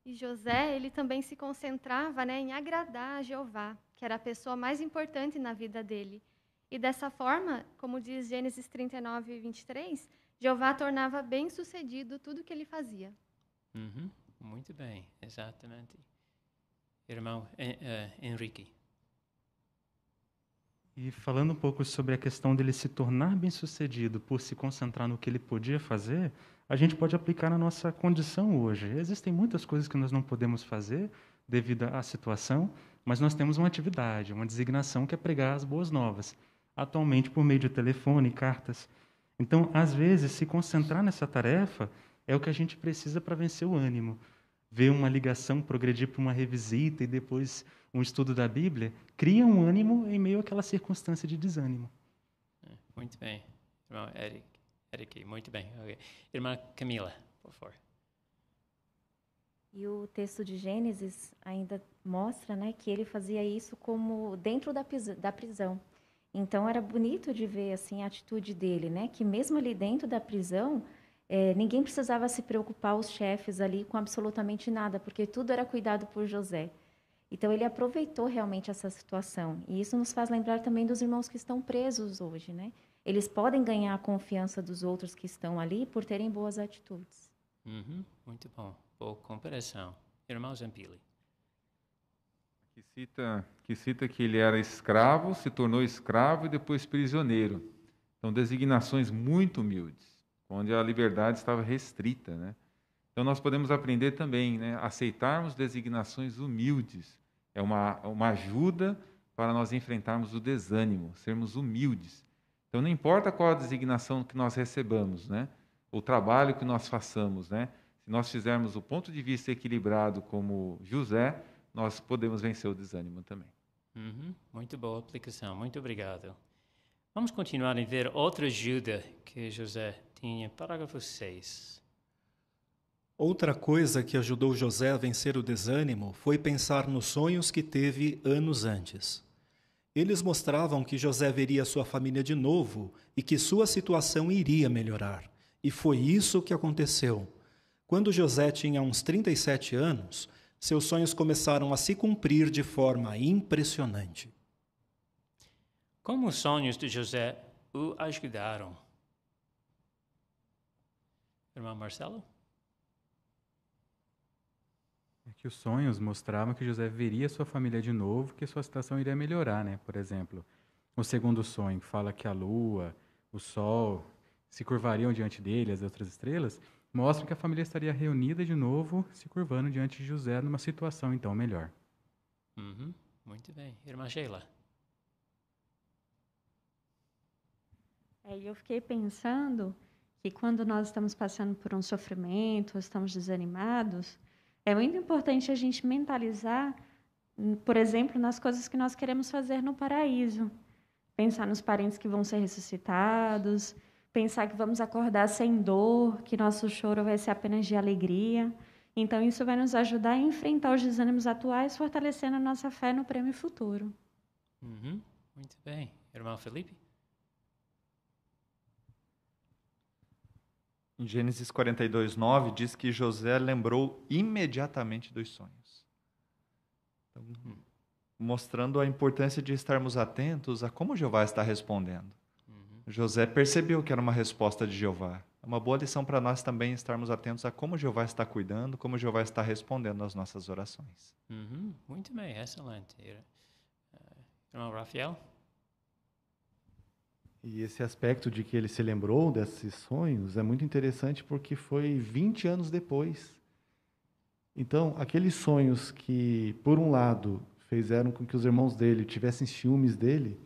K: E José, ele também se concentrava, né, em agradar a Jeová, que era a pessoa mais importante na vida dele. E dessa forma, como diz Gênesis 39:23, Jeová tornava bem-sucedido tudo que ele fazia.
C: Muito bem, exatamente. Irmão Henrique.
F: E falando um pouco sobre a questão dele se tornar bem-sucedido por se concentrar no que ele podia fazer, a gente pode aplicar na nossa condição hoje. Existem muitas coisas que nós não podemos fazer devido à situação, mas nós temos uma atividade, uma designação que é pregar as boas novas, atualmente por meio de telefone, cartas. Então, às vezes, se concentrar nessa tarefa é o que a gente precisa para vencer o ânimo. Ver uma ligação progredir para uma revisita e depois um estudo da Bíblia, cria um ânimo em meio àquela circunstância de desânimo.
C: Muito bem. Irmão Eric, muito bem. Okay. Irmã Camila, por favor.
L: E o texto de Gênesis ainda mostra, né, que ele fazia isso como dentro da prisão. Então era bonito de ver assim a atitude dele, né, que mesmo ali dentro da prisão Ninguém precisava se preocupar, os chefes ali, com absolutamente nada, porque tudo era cuidado por José. Então, ele aproveitou realmente essa situação. E isso nos faz lembrar também dos irmãos que estão presos hoje, né? Eles podem ganhar a confiança dos outros que estão ali por terem boas atitudes.
C: Muito bom. Boa comparação. Irmão Zampili.
G: Que cita que ele era escravo, se tornou escravo e depois prisioneiro. Então, designações muito humildes, onde a liberdade estava restrita, né? Então, nós podemos aprender também, né? Aceitarmos designações humildes. É uma ajuda para nós enfrentarmos o desânimo, sermos humildes. Então, não importa qual a designação que nós recebamos, né? O trabalho que nós façamos, né? Se nós fizermos o ponto de vista equilibrado como José, nós podemos vencer o desânimo também.
C: Muito boa aplicação, muito obrigado. Vamos continuar a ver outra ajuda que José tinha. Parágrafo 6.
D: Outra coisa que ajudou José a vencer o desânimo foi pensar nos sonhos que teve anos antes. Eles mostravam que José veria sua família de novo e que sua situação iria melhorar. E foi isso que aconteceu. Quando José tinha uns 37 anos, seus sonhos começaram a se cumprir de forma impressionante.
C: Como os sonhos de José o ajudaram? Irmão Marcelo?
F: É que os sonhos mostravam que José veria sua família de novo, que sua situação iria melhorar, né? Por exemplo, o segundo sonho fala que a lua, o sol se curvariam diante dele, as outras estrelas, mostra que a família estaria reunida de novo, se curvando diante de José numa situação então melhor.
C: Muito bem. Irmã Sheila?
M: Eu fiquei pensando que quando nós estamos passando por um sofrimento, estamos desanimados, é muito importante a gente mentalizar, por exemplo, nas coisas que nós queremos fazer no paraíso. Pensar nos parentes que vão ser ressuscitados, pensar que vamos acordar sem dor, que nosso choro vai ser apenas de alegria. Então, isso vai nos ajudar a enfrentar os desânimos atuais, fortalecendo a nossa fé no prêmio futuro.
C: Muito bem. Irmão Felipe?
N: Em Gênesis 42:9 diz que José lembrou imediatamente dos sonhos. Então, mostrando a importância de estarmos atentos a como Jeová está respondendo. José percebeu que era uma resposta de Jeová. É uma boa lição para nós também estarmos atentos a como Jeová está cuidando, como Jeová está respondendo às nossas orações.
C: Muito bem, excelente. Irmão Rafael?
O: E esse aspecto de que ele se lembrou desses sonhos é muito interessante porque foi 20 anos depois. Então, aqueles sonhos que, por um lado, fizeram com que os irmãos dele tivessem ciúmes dele,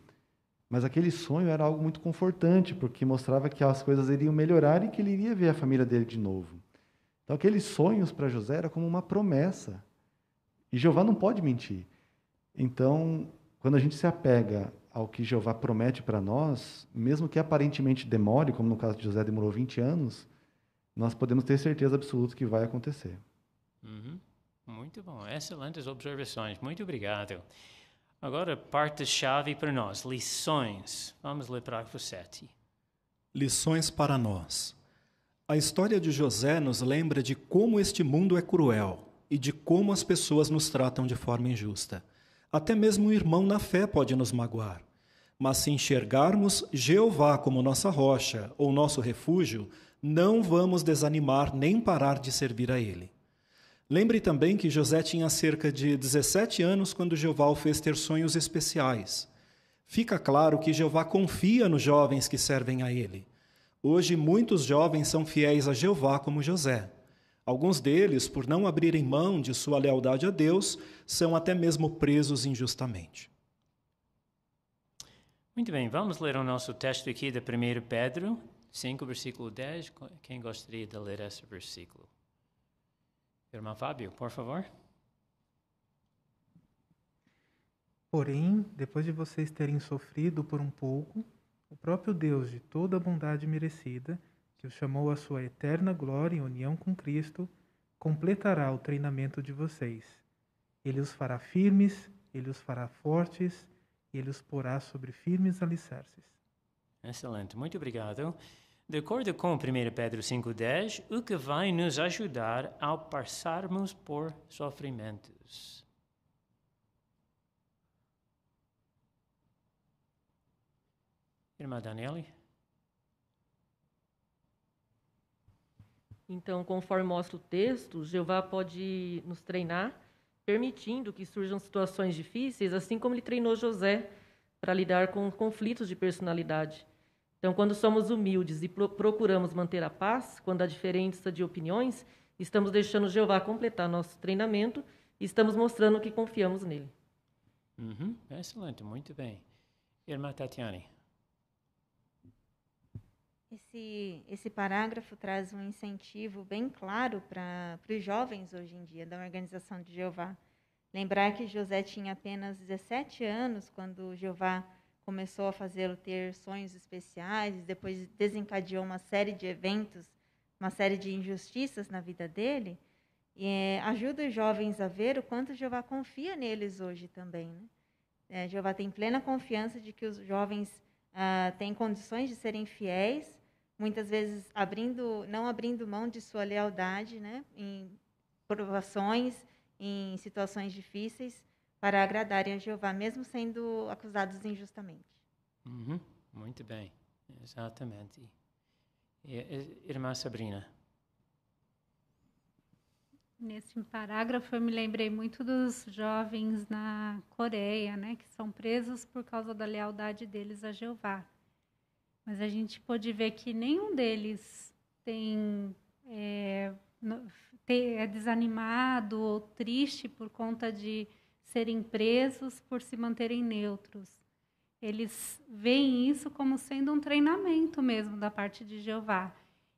O: mas aquele sonho era algo muito confortante, porque mostrava que as coisas iriam melhorar e que ele iria ver a família dele de novo. Então, aqueles sonhos para José era como uma promessa. E Jeová não pode mentir. Então, quando a gente se apega ao que Jeová promete para nós, mesmo que aparentemente demore, como no caso de José demorou 20 anos, nós podemos ter certeza absoluta que vai acontecer.
C: Muito bom, excelentes observações, muito obrigado. Agora, parte-chave para nós, lições. Vamos ler parágrafo 7.
D: Lições para nós. A história de José nos lembra de como este mundo é cruel e de como as pessoas nos tratam de forma injusta. Até mesmo um irmão na fé pode nos magoar. Mas se enxergarmos Jeová como nossa rocha ou nosso refúgio, não vamos desanimar nem parar de servir a Ele. Lembre também que José tinha cerca de 17 anos quando Jeová o fez ter sonhos especiais. Fica claro que Jeová confia nos jovens que servem a Ele. Hoje, muitos jovens são fiéis a Jeová como José. Alguns deles, por não abrirem mão de sua lealdade a Deus, são até mesmo presos injustamente.
C: Muito bem, vamos ler o nosso texto aqui de 1 Pedro 5, versículo 10. Quem gostaria de ler esse versículo? Irmão Fábio, por favor.
H: Porém, depois de vocês terem sofrido por um pouco, o próprio Deus de toda a bondade merecida, que os chamou à sua eterna glória em união com Cristo, completará o treinamento de vocês. Ele os fará firmes, ele os fará fortes, ele os porá sobre firmes alicerces.
C: Excelente, muito obrigado. de acordo com 1 Pedro 5,10, o que vai nos ajudar ao passarmos por sofrimentos. Irmã Daniele?
P: Então, conforme mostra o texto, Jeová pode nos treinar, permitindo que surjam situações difíceis, assim como ele treinou José para lidar com conflitos de personalidade. Então, quando somos humildes e procuramos manter a paz, quando há diferença de opiniões, estamos deixando Jeová completar nosso treinamento e estamos mostrando que confiamos nele.
C: Excelente, muito bem. Irmã Tatiane?
Q: Esse parágrafo traz um incentivo bem claro para os jovens hoje em dia da Organização de Jeová. Lembrar que José tinha apenas 17 anos quando Jeová começou a fazê-lo ter sonhos especiais, e depois desencadeou uma série de eventos, uma série de injustiças na vida dele, e ajuda os jovens a ver o quanto Jeová confia neles hoje também, né? Jeová tem plena confiança de que os jovens têm condições de serem fiéis, muitas vezes não abrindo mão de sua lealdade, né, em provações, em situações difíceis, para agradarem a Jeová, mesmo sendo acusados injustamente.
C: Muito bem, exatamente. Irmã Sabrina?
M: Nesse parágrafo eu me lembrei muito dos jovens na Coreia, né, que são presos por causa da lealdade deles a Jeová. Mas a gente pôde ver que nenhum deles é desanimado ou triste por conta de serem presos por se manterem neutros. Eles veem isso como sendo um treinamento mesmo da parte de Jeová.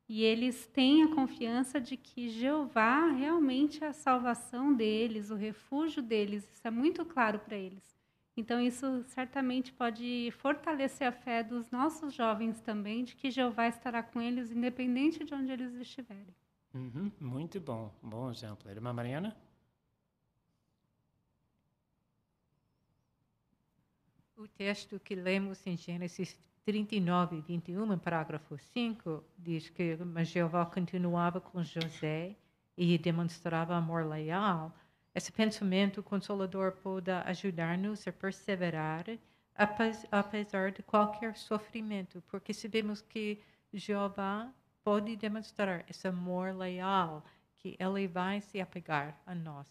M: E eles têm a confiança de que Jeová realmente é a salvação deles, o refúgio deles. Isso é muito claro para eles. Então, isso certamente pode fortalecer a fé dos nossos jovens também, de que Jeová estará com eles, independente de onde eles estiverem.
C: Muito bom. Bom exemplo. Irmã Mariana?
R: O texto que lemos em Gênesis 39, 21, parágrafo 5, diz que Jeová continuava com José e demonstrava amor leal. Esse pensamento consolador pode ajudar-nos a perseverar apesar de qualquer sofrimento, porque sabemos que Jeová pode demonstrar esse amor leal, que Ele vai se apegar a nós.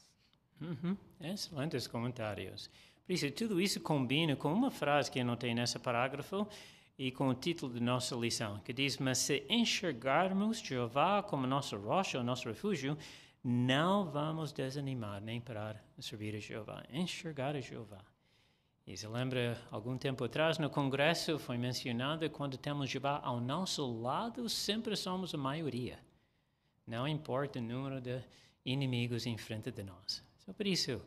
C: Excelentes comentários. Por isso, tudo isso combina com uma frase que eu notei nesse parágrafo e com o título de nossa lição, que diz: mas se enxergarmos Jeová como nossa rocha, o nosso refúgio, não vamos desanimar nem parar de servir a Jeová. Enxergar a Jeová. E se lembra, algum tempo atrás, no Congresso, foi mencionado: quando temos Jeová ao nosso lado, sempre somos a maioria. Não importa o número de inimigos em frente de nós. Então, por isso,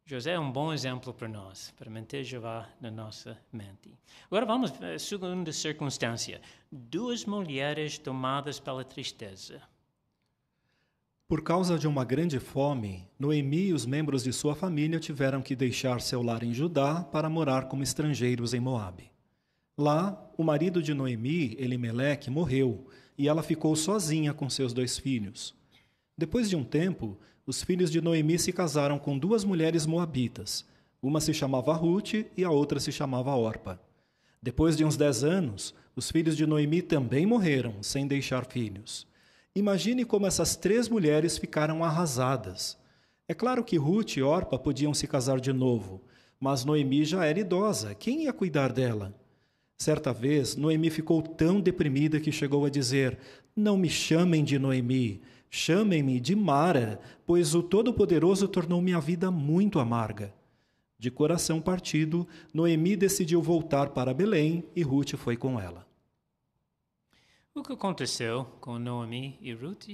C: José é um bom exemplo para nós, para manter Jeová na nossa mente. Agora vamos à segunda circunstância. 2 mulheres tomadas pela tristeza.
D: Por causa de uma grande fome, Noemi e os membros de sua família tiveram que deixar seu lar em Judá para morar como estrangeiros em Moabe. Lá, o marido de Noemi, Elimeleque, morreu e ela ficou sozinha com seus 2 filhos. Depois de um tempo, os filhos de Noemi se casaram com 2 mulheres moabitas. Uma se chamava Ruth e a outra se chamava Orpa. Depois de uns 10 anos, os filhos de Noemi também morreram, sem deixar filhos. Imagine como essas 3 mulheres ficaram arrasadas. É claro que Ruth e Orpa podiam se casar de novo, mas Noemi já era idosa. Quem ia cuidar dela? Certa vez, Noemi ficou tão deprimida que chegou a dizer: não me chamem de Noemi, chamem-me de Mara, pois o Todo-Poderoso tornou minha vida muito amarga. De coração partido, Noemi decidiu voltar para Belém e Ruth foi com ela.
C: O que aconteceu com Noemi e Ruth?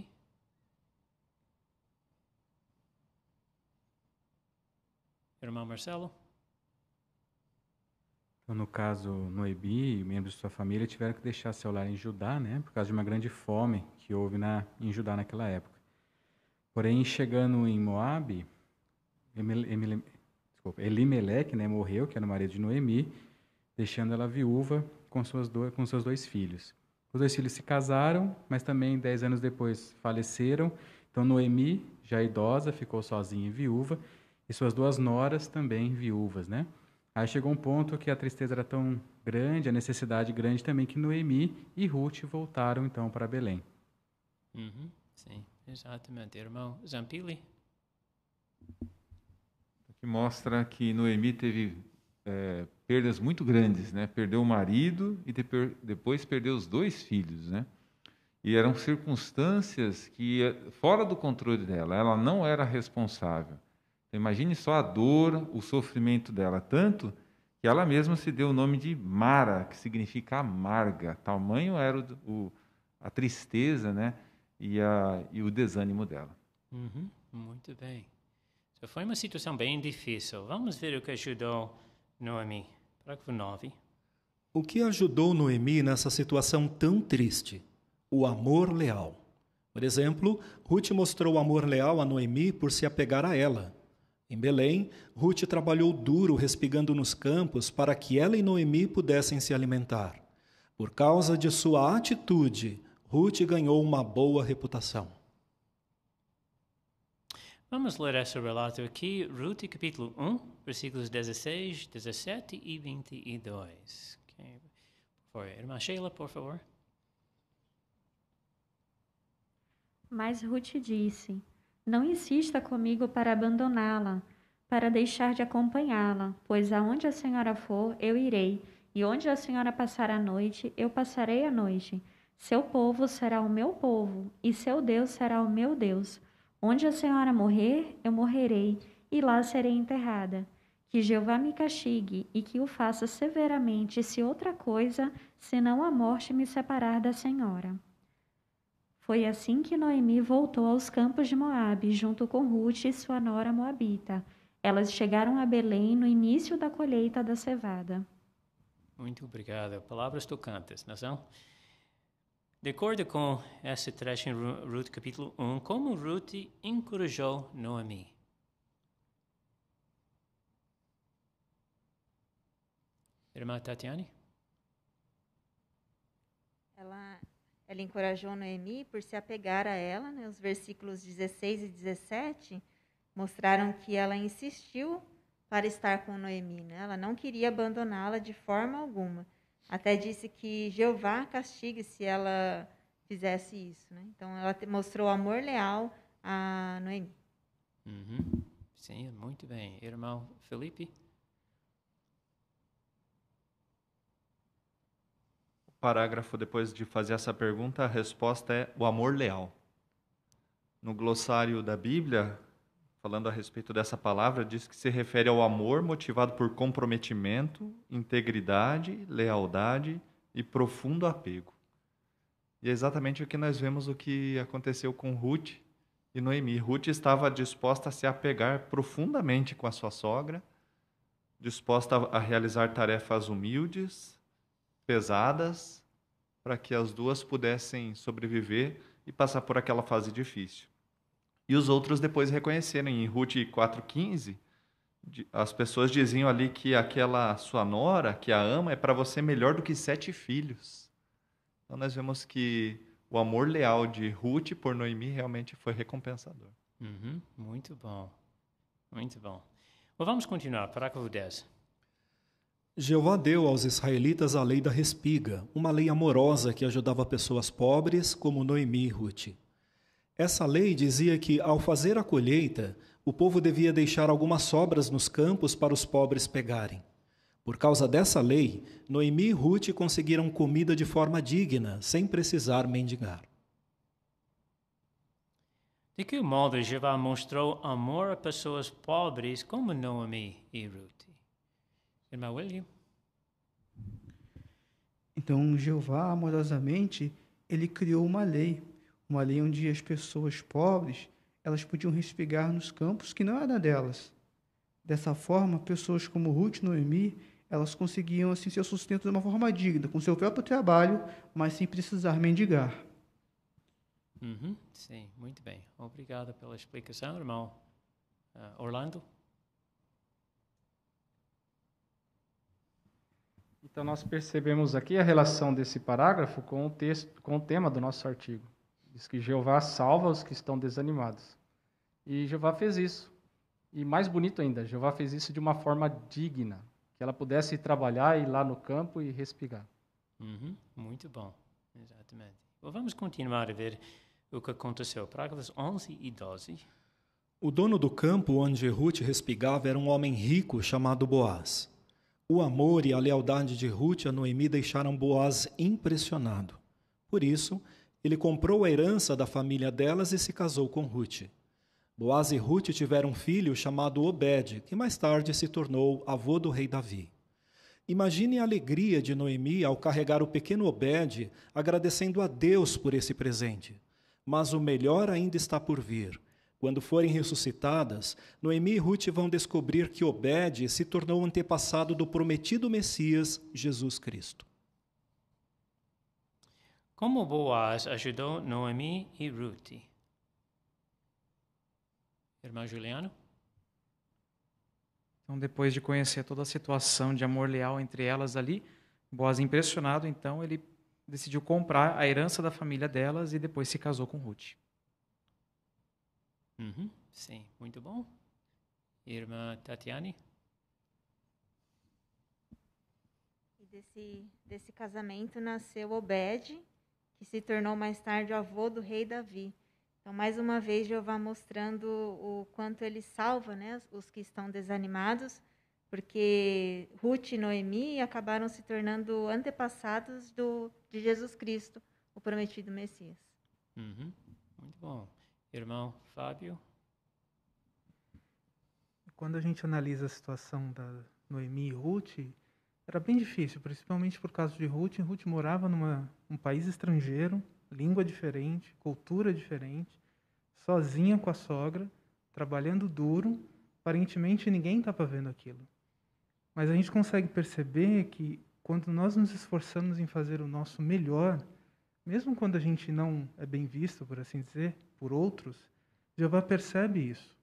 C: Irmão Marcelo?
F: Então, no caso, Noemi e membros de sua família tiveram que deixar seu lar em Judá, né, por causa de uma grande fome que houve em Judá naquela época. Porém, chegando em Moabe, Elimeleque, né, morreu, que era o marido de Noemi, deixando ela viúva com seus 2 filhos.
S: Os 2 filhos se casaram, mas também 10 anos depois faleceram. Então Noemi, já idosa, ficou sozinha e viúva, e suas 2 noras também viúvas, né? Aí chegou um ponto que a tristeza era tão grande, a necessidade grande também, que Noemi e Ruth voltaram então para Belém.
C: Sim, exatamente. Irmão Zampilli?
G: Que mostra que Noemi teve perdas muito grandes, né? Perdeu o marido e depois perdeu os 2 filhos, né? E eram circunstâncias que fora do controle dela, ela não era responsável. Então, imagine só a dor, o sofrimento dela, tanto que ela mesma se deu o nome de Mara, que significa amarga. Tamanho era a tristeza, né? E o desânimo dela.
C: Muito bem. Então, foi uma situação bem difícil. Vamos ver o que ajudou Noemi. Parágrafo 9.
D: O que ajudou Noemi nessa situação tão triste? O amor leal. Por exemplo, Ruth mostrou amor leal a Noemi por se apegar a ela. Em Belém, Ruth trabalhou duro respigando nos campos para que ela e Noemi pudessem se alimentar. Por causa de sua atitude, Ruth ganhou uma boa reputação.
C: Vamos ler esse relato aqui, Ruth, capítulo 1, versículos 16, 17 e 22. Okay. Por favor, irmã Sheila, por favor.
M: Mas Ruth disse: Não insista comigo para abandoná-la, para deixar de acompanhá-la, pois aonde a senhora for, eu irei, e onde a senhora passar a noite, eu passarei a noite. Seu povo será o meu povo, e seu Deus será o meu Deus. Onde a senhora morrer, eu morrerei, e lá serei enterrada. Que Jeová me castigue, e que o faça severamente, se outra coisa, senão a morte me separar da senhora. Foi assim que Noemi voltou aos campos de Moabe, junto com Ruth e sua nora moabita. Elas chegaram a Belém no início da colheita da cevada.
C: Muito obrigado. Palavras tocantes, não são? De acordo com esse trecho em Ruth capítulo 1, como Ruth encorajou Noemi? Irmã Tatiane?
Q: Ela encorajou Noemi por se apegar a ela, né? Os versículos 16 e 17 mostraram que ela insistiu para estar com Noemi, né? Ela não queria abandoná-la de forma alguma. Até disse que Jeová castigue se ela fizesse isso, né? Então, ela mostrou amor leal a Noemi.
C: Sim, muito bem. Irmão Felipe?
N: O parágrafo, depois de fazer essa pergunta, a resposta é o amor leal. No glossário da Bíblia, falando a respeito dessa palavra, diz que se refere ao amor motivado por comprometimento, integridade, lealdade e profundo apego. E é exatamente o que nós vemos o que aconteceu com Ruth e Noemi. Ruth estava disposta a se apegar profundamente com a sua sogra, disposta a realizar tarefas humildes, pesadas, para que as duas pudessem sobreviver e passar por aquela fase difícil. E os outros depois reconheceram. Em Ruth 4,15, as pessoas diziam ali que aquela sua nora, que a ama, é para você melhor do que 7 filhos. Então nós vemos que o amor leal de Ruth por Noemi realmente foi recompensador.
C: Muito bom. Muito bom. Mas vamos continuar, parágrafo 10.
D: Jeová deu aos israelitas a lei da respiga, uma lei amorosa que ajudava pessoas pobres como Noemi e Ruth. Essa lei dizia que, ao fazer a colheita, o povo devia deixar algumas sobras nos campos para os pobres pegarem. Por causa dessa lei, Noemi e Ruth conseguiram comida de forma digna, sem precisar mendigar.
C: De que modo Jeová mostrou amor a pessoas pobres como Noemi e Ruth? Irmão William?
T: Então, Jeová, amorosamente, ele criou uma lei onde as pessoas pobres, elas podiam respigar nos campos que não era delas. Dessa forma, pessoas como Ruth e Noemi, elas conseguiam assim seu sustento de uma forma digna, com seu próprio trabalho, mas sem precisar mendigar.
C: Sim, muito bem. Obrigado pela explicação, irmão. Orlando?
U: Então, nós percebemos aqui a relação desse parágrafo com o texto, com o tema do nosso artigo. Diz que Jeová salva os que estão desanimados. E Jeová fez isso. E mais bonito ainda, Jeová fez isso de uma forma digna, que ela pudesse trabalhar, ir lá no campo e respigar.
C: Muito bom, exatamente. Bom, vamos continuar a ver o que aconteceu. Parágrafos 11 e 12.
D: O dono do campo onde Ruth respigava era um homem rico chamado Boaz. O amor e a lealdade de Ruth a Noemi deixaram Boaz impressionado. Por isso, ele comprou a herança da família delas e se casou com Ruth. Boaz e Ruth tiveram um filho chamado Obed, que mais tarde se tornou avô do rei Davi. Imagine a alegria de Noemi ao carregar o pequeno Obed, agradecendo a Deus por esse presente. Mas o melhor ainda está por vir. Quando forem ressuscitadas, Noemi e Ruth vão descobrir que Obed se tornou antepassado do prometido Messias, Jesus Cristo.
C: Como Boaz ajudou Noemi e Ruth? Irmão Juliano?
E: Então, depois de conhecer toda a situação de amor leal entre elas ali, Boaz, impressionado, então, ele decidiu comprar a herança da família delas e depois se casou com Ruth.
C: Sim, muito bom. Irmã Tatiane?
Q: E desse casamento nasceu Obed, que se tornou mais tarde avô do rei Davi. Então, mais uma vez, Jeová mostrando o quanto ele salva, né, os que estão desanimados, porque Ruth e Noemi acabaram se tornando antepassados de Jesus Cristo, o prometido Messias.
C: Muito bom. Irmão Fábio?
H: Quando a gente analisa a situação da Noemi e Ruth, era bem difícil, principalmente por causa de Ruth. Ruth morava num país estrangeiro, língua diferente, cultura diferente, sozinha com a sogra, trabalhando duro. Aparentemente ninguém estava vendo aquilo. Mas a gente consegue perceber que quando nós nos esforçamos em fazer o nosso melhor, mesmo quando a gente não é bem visto, por assim dizer, por outros, Jeová percebe isso.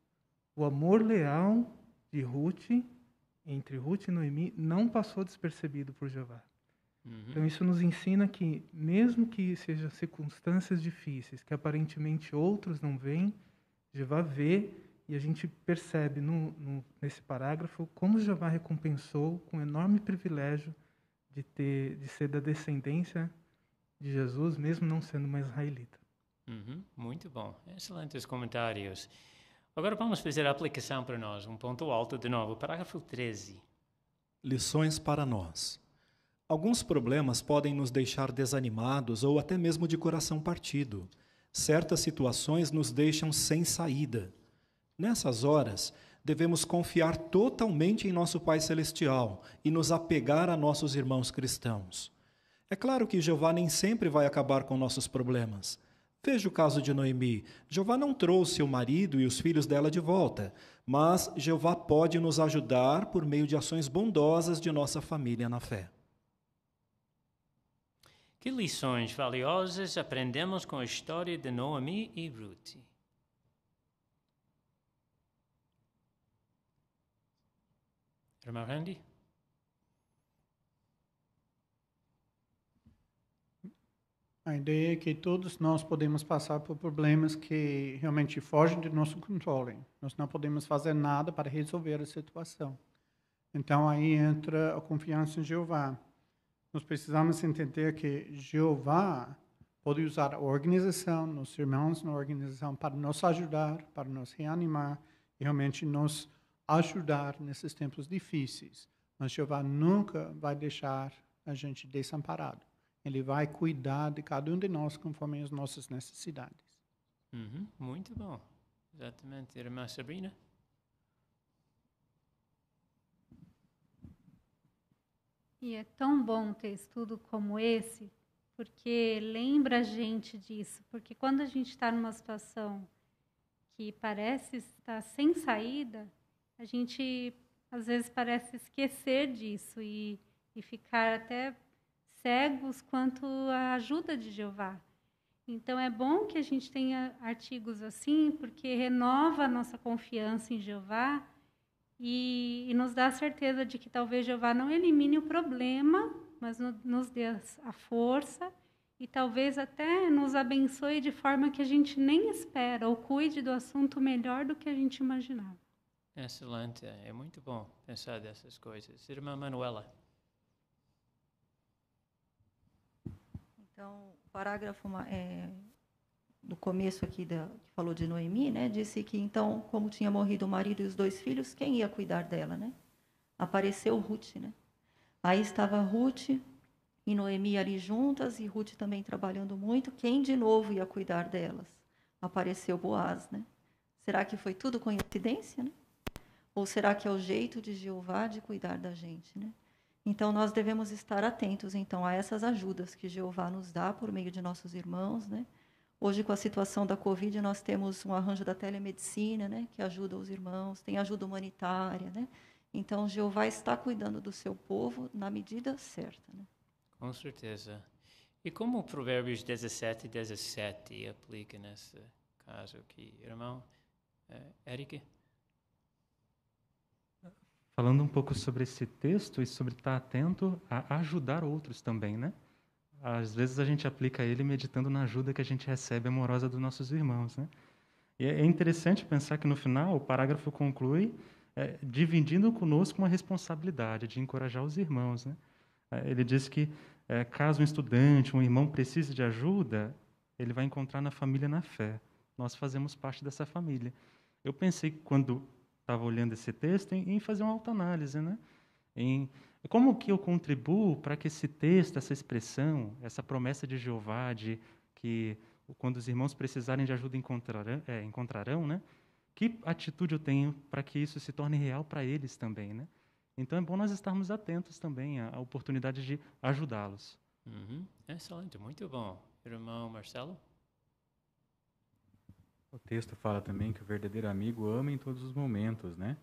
H: O amor leal de Ruth, entre Ruth e Noemi, não passou despercebido por Jeová. Então isso nos ensina que, mesmo que sejam circunstâncias difíceis, que aparentemente outros não veem, Jeová vê, e a gente percebe nesse parágrafo como Jeová recompensou com enorme privilégio de ser da descendência de Jesus, mesmo não sendo uma israelita.
C: Muito bom. Excelentes comentários. Agora vamos fazer a aplicação para nós. Um ponto alto de novo. Parágrafo 13.
D: Lições para nós. Alguns problemas podem nos deixar desanimados ou até mesmo de coração partido. Certas situações nos deixam sem saída. Nessas horas, devemos confiar totalmente em nosso Pai Celestial e nos apegar a nossos irmãos cristãos. É claro que Jeová nem sempre vai acabar com nossos problemas. Veja o caso de Noemi. Jeová não trouxe o marido e os filhos dela de volta, mas Jeová pode nos ajudar por meio de ações bondosas de nossa família na fé.
C: Que lições valiosas aprendemos com a história de Noemi e Ruth? Irmão Randy?
A: A ideia é que todos nós podemos passar por problemas que realmente fogem do nosso controle. Nós não podemos fazer nada para resolver a situação. Então, aí entra a confiança em Jeová. Nós precisamos entender que Jeová pode usar a organização, nossos irmãos na organização, para nos ajudar, para nos reanimar e realmente nos ajudar nesses tempos difíceis. Mas Jeová nunca vai deixar a gente desamparado. Ele vai cuidar de cada um de nós conforme as nossas necessidades.
C: Muito bom. Exatamente. Irmã Sabrina?
M: E é tão bom ter estudo como esse, porque lembra a gente disso. Porque quando a gente está numa situação que parece estar sem saída, a gente às vezes parece esquecer disso e ficar até cegos quanto à ajuda de Jeová. Então é bom que a gente tenha artigos assim, porque renova a nossa confiança em Jeová e nos dá a certeza de que talvez Jeová não elimine o problema, mas nos dê a força e talvez até nos abençoe de forma que a gente nem espera, ou cuide do assunto melhor do que a gente imaginava.
C: Excelente, é muito bom pensar dessas coisas. Irmã Manuela.
I: Então, o parágrafo do começo aqui, que falou de Noemi, né, disse que, então, como tinha morrido o marido e os 2 filhos, quem ia cuidar dela, né? Apareceu Ruth, né? Aí estava Ruth e Noemi ali juntas, e Ruth também trabalhando muito. Quem de novo ia cuidar delas? Apareceu Boaz, né? Será que foi tudo coincidência, né? Ou será que é o jeito de Jeová de cuidar da gente, né? Então, nós devemos estar atentos, então, a essas ajudas que Jeová nos dá por meio de nossos irmãos, né? Hoje, com a situação da Covid, nós temos um arranjo da telemedicina, né? Que ajuda os irmãos, tem ajuda humanitária, né? Então, Jeová está cuidando do seu povo na medida certa, né?
C: Com certeza. E como o Provérbios 17:17 aplica nesse caso aqui, irmão? Eric?
F: Falando um pouco sobre esse texto e sobre estar atento a ajudar outros também, né? Às vezes a gente aplica ele meditando na ajuda que a gente recebe amorosa dos nossos irmãos, né? E é interessante pensar que no final o parágrafo conclui dividindo conosco uma responsabilidade de encorajar os irmãos, né? Ele diz que caso um estudante, um irmão precise de ajuda, ele vai encontrar na família na fé. Nós fazemos parte dessa família. Eu pensei, quando estava olhando esse texto, em fazer uma autoanálise, né? Em como que eu contribuo para que esse texto, essa expressão, essa promessa de Jeová, de que quando os irmãos precisarem de ajuda encontrarão, né? Que atitude eu tenho para que isso se torne real para eles também, né? Então é bom nós estarmos atentos também à oportunidade de ajudá-los.
C: Excelente, muito bom. Irmão Marcelo?
S: O texto fala também que o verdadeiro amigo ama em todos os momentos, né?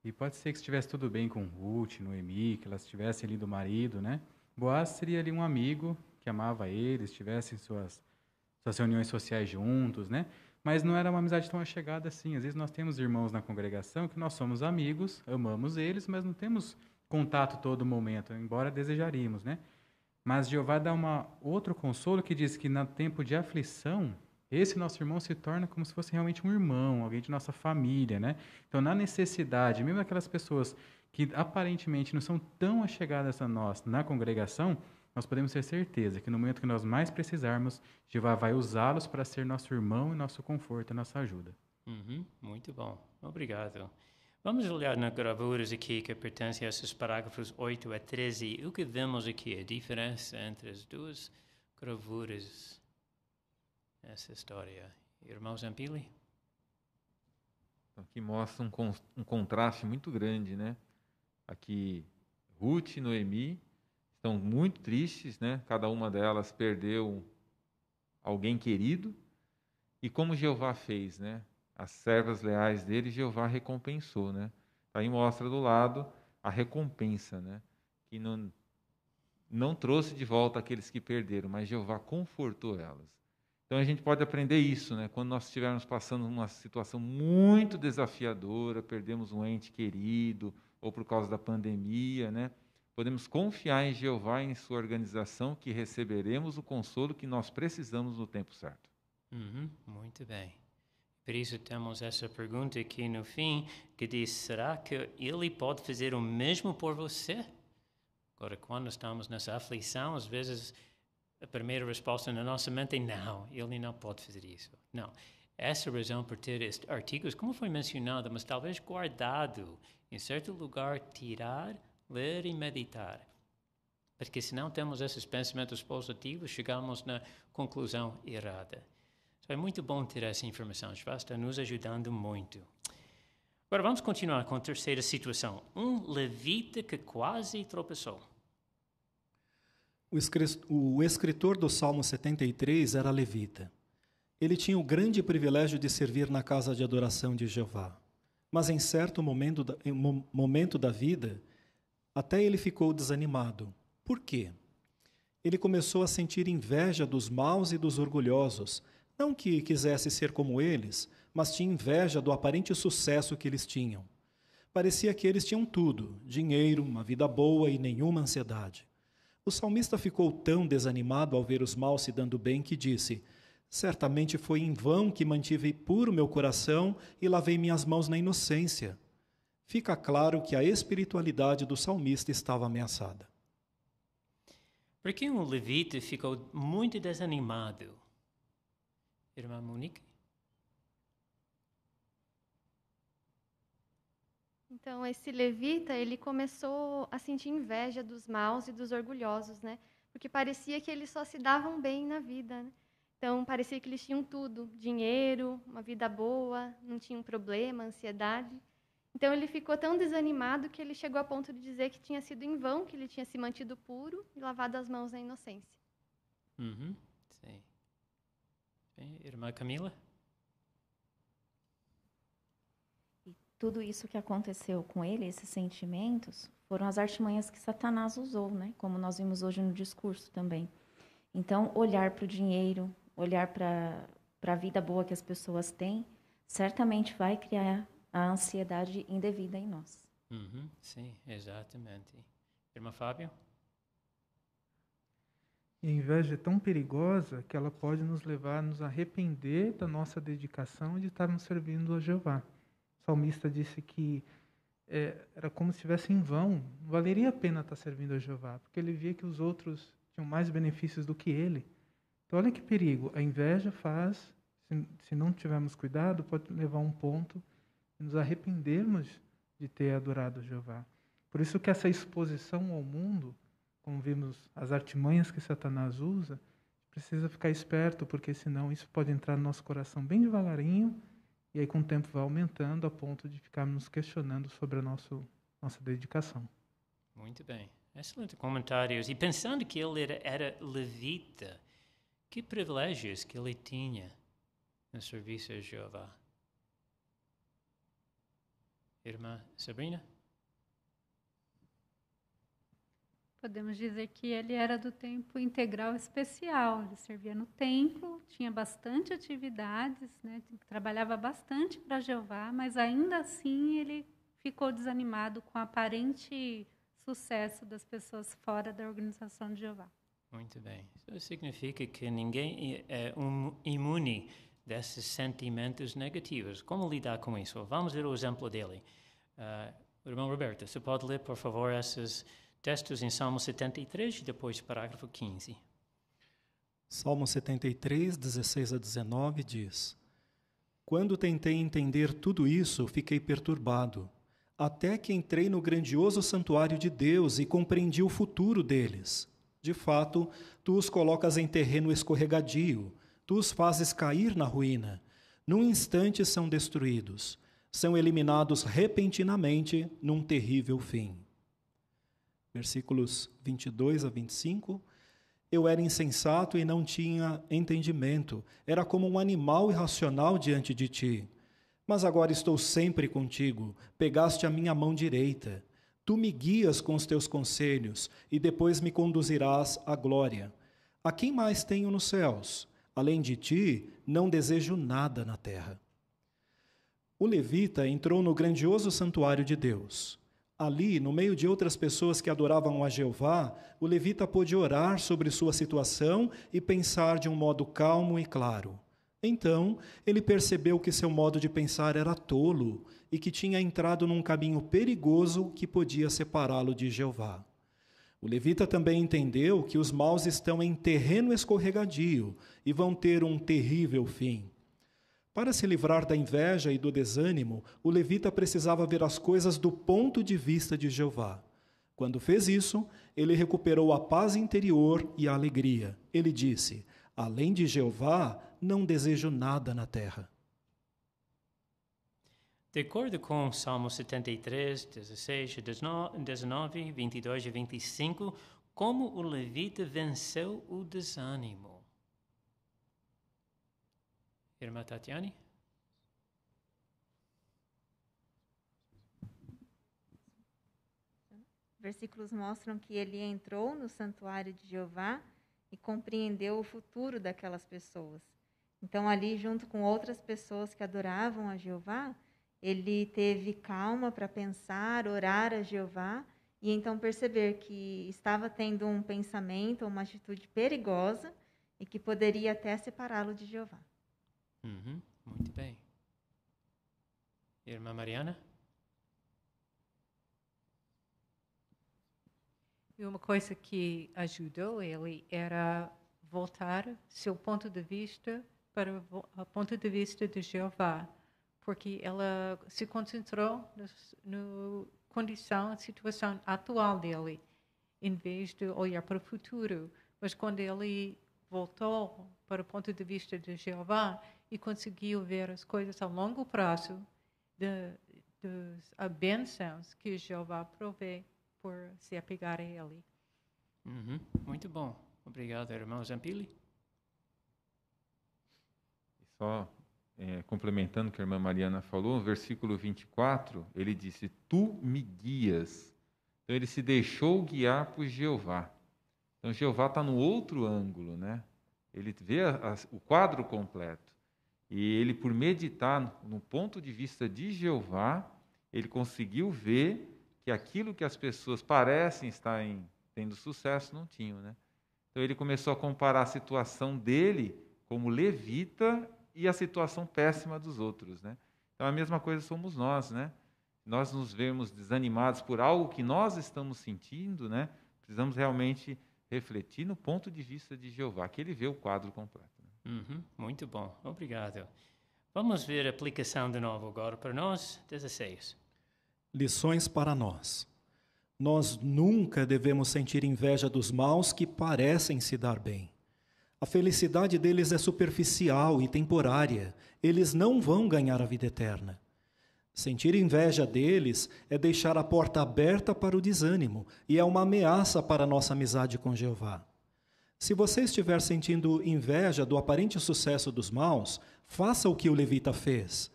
S: E pode ser que estivesse tudo bem com Ruth, Noemi, que elas tivessem ali do marido, né? Boaz seria ali um amigo que amava eles, tivessem suas reuniões sociais juntos, né? Mas não era uma amizade tão achegada assim. Às vezes nós temos irmãos na congregação que nós somos amigos, amamos eles, mas não temos contato todo momento, embora desejaríamos, né? Mas Jeová dá outro consolo que diz que no tempo de aflição, esse nosso irmão se torna como se fosse realmente um irmão, alguém de nossa família, né? Então, na necessidade, mesmo aquelas pessoas que aparentemente não são tão achegadas a nós na congregação, nós podemos ter certeza que no momento que nós mais precisarmos, Jeová vai usá-los para ser nosso irmão e nosso conforto, nossa ajuda.
C: Muito bom. Obrigado. Vamos olhar nas gravuras aqui que pertencem a esses parágrafos 8 a 13. O que vemos aqui? A diferença entre as duas gravuras nessa história. Irmão Zampili?
G: Aqui mostra um contraste muito grande, né? Aqui, Ruth e Noemi estão muito tristes, né? Cada uma delas perdeu alguém querido. E como Jeová fez, né? As servas leais dele, Jeová recompensou, né? Aí mostra do lado a recompensa, né? Que não trouxe de volta aqueles que perderam, mas Jeová confortou elas. Então a gente pode aprender isso, né? Quando nós estivermos passando uma situação muito desafiadora, perdemos um ente querido, ou por causa da pandemia, né? Podemos confiar em Jeová e em sua organização, que receberemos o consolo que nós precisamos no tempo certo.
C: Muito bem. Por isso temos essa pergunta aqui no fim, que diz, será que ele pode fazer o mesmo por você? Agora, quando estamos nessa aflição, às vezes a primeira resposta na nossa mente é não, ele não pode fazer isso. Não. Essa razão por ter estes artigos, como foi mencionado, mas talvez guardado em certo lugar, tirar, ler e meditar. Porque se não temos esses pensamentos positivos, chegamos na conclusão errada. Então, é muito bom ter essa informação, está nos ajudando muito. Agora vamos continuar com a terceira situação. Um levita que quase tropeçou.
D: O escritor do Salmo 73 era levita. Ele tinha o grande privilégio de servir na casa de adoração de Jeová. Mas em certo momento da vida, até ele ficou desanimado. Por quê? Ele começou a sentir inveja dos maus e dos orgulhosos. Não que quisesse ser como eles, mas tinha inveja do aparente sucesso que eles tinham. Parecia que eles tinham tudo: dinheiro, uma vida boa e nenhuma ansiedade. O salmista ficou tão desanimado ao ver os maus se dando bem que disse: certamente foi em vão que mantive puro meu coração e lavei minhas mãos na inocência. Fica claro que a espiritualidade do salmista estava ameaçada.
C: Por que um levita ficou muito desanimado? Irmã Monique?
K: Então, esse levita, ele começou a sentir inveja dos maus e dos orgulhosos, né? Porque parecia que eles só se davam bem na vida, né? Então, parecia que eles tinham tudo: dinheiro, uma vida boa, não tinham problema, ansiedade. Então, ele ficou tão desanimado que ele chegou a ponto de dizer que tinha sido em vão, que ele tinha se mantido puro e lavado as mãos na inocência.
C: Sim. Bem, irmã Camila?
L: Tudo isso que aconteceu com ele, esses sentimentos, foram as artimanhas que Satanás usou, né? Como nós vimos hoje no discurso também. Então, olhar para o dinheiro, olhar para a vida boa que as pessoas têm, certamente vai criar a ansiedade indevida em nós.
C: Sim, exatamente. Irmã Fábio?
H: E a inveja é tão perigosa que ela pode nos levar a nos arrepender da nossa dedicação e de estarmos servindo a Jeová. O salmista disse que era como se estivesse em vão, não valeria a pena estar servindo a Jeová, porque ele via que os outros tinham mais benefícios do que ele. Então, olha que perigo. A inveja faz, se não tivermos cuidado, pode levar a um ponto de nos arrependermos de ter adorado a Jeová. Por isso que essa exposição ao mundo, como vimos as artimanhas que Satanás usa, precisa ficar esperto, porque senão isso pode entrar no nosso coração bem devagarinho, e aí com o tempo vai aumentando a ponto de ficarmos nos questionando sobre a nossa dedicação.
C: Muito bem. Excelente comentários. E pensando que ele era levita, que privilégios que ele tinha no serviço a Jeová? Irmã Sabrina?
R: Podemos dizer que ele era do tempo integral especial. Ele servia no templo, tinha bastante atividades, né? Trabalhava bastante para Jeová, mas ainda assim ele ficou desanimado com o aparente sucesso das pessoas fora da organização de Jeová.
C: Muito bem. Isso significa que ninguém é imune desses sentimentos negativos. Como lidar com isso? Vamos ver o exemplo dele. Irmão Roberto, você pode ler, por favor, esses textos em Salmo 73 e depois parágrafo 15.
D: Salmo 73, 16 a 19 diz: quando tentei entender tudo isso, fiquei perturbado, até que entrei no grandioso santuário de Deus e compreendi o futuro deles. De fato, tu os colocas em terreno escorregadio, tu os fazes cair na ruína. Num instante são destruídos, são eliminados repentinamente num terrível fim. Versículos 22 a 25. Eu era insensato e não tinha entendimento, era como um animal irracional diante de ti. Mas agora estou sempre contigo, pegaste a minha mão direita. Tu me guias com os teus conselhos e depois me conduzirás à glória. A quem mais tenho nos céus? Além de ti, não desejo nada na terra. O levita entrou no grandioso santuário de Deus. Ali, no meio de outras pessoas que adoravam a Jeová, o levita pôde orar sobre sua situação e pensar de um modo calmo e claro. Então, ele percebeu que seu modo de pensar era tolo e que tinha entrado num caminho perigoso que podia separá-lo de Jeová. O levita também entendeu que os maus estão em terreno escorregadio e vão ter um terrível fim. Para se livrar da inveja e do desânimo, o levita precisava ver as coisas do ponto de vista de Jeová. Quando fez isso, ele recuperou a paz interior e a alegria. Ele disse: além de Jeová, não desejo nada na terra.
C: De acordo com Salmo 73, 16, 19, 22 e 25, como o levita venceu o desânimo? Irmã Tatiane?
Q: Versículos mostram que ele entrou no santuário de Jeová e compreendeu o futuro daquelas pessoas. Então, ali, junto com outras pessoas que adoravam a Jeová, ele teve calma para pensar, orar a Jeová e então perceber que estava tendo um pensamento, uma atitude perigosa e que poderia até separá-lo de Jeová.
C: Muito bem. Irmã Mariana?
R: E uma coisa que ajudou ele era voltar seu ponto de vista para o ponto de vista de Jeová, porque ela se concentrou na condição, situação atual dele, em vez de olhar para o futuro. Mas quando ele voltou para o ponto de vista de Jeová e conseguiu ver as coisas a longo prazo, das bênçãos que Jeová provê por se apegar a ele.
C: Muito bom. Obrigado, irmão Zampili.
G: Só complementando o que a irmã Mariana falou, no versículo 24, ele disse, tu me guias. Então, ele se deixou guiar por Jeová. Então, Jeová está no outro ângulo, né? Ele vê o quadro completo. E ele, por meditar no ponto de vista de Jeová, ele conseguiu ver que aquilo que as pessoas parecem estar tendo sucesso, não tinham, né? Então, ele começou a comparar a situação dele como levita e a situação péssima dos outros, né? Então, a mesma coisa somos nós, né? Nós nos vemos desanimados por algo que nós estamos sentindo, né? Precisamos realmente refletir no ponto de vista de Jeová, que ele vê o quadro completo.
C: Muito bom. Obrigado. Vamos ver a aplicação de novo agora para nós. 16.
D: Lições para nós. Nós nunca devemos sentir inveja dos maus que parecem se dar bem. A felicidade deles é superficial e temporária. Eles não vão ganhar a vida eterna. Sentir inveja deles é deixar a porta aberta para o desânimo e é uma ameaça para a nossa amizade com Jeová. Se você estiver sentindo inveja do aparente sucesso dos maus, faça o que o levita fez.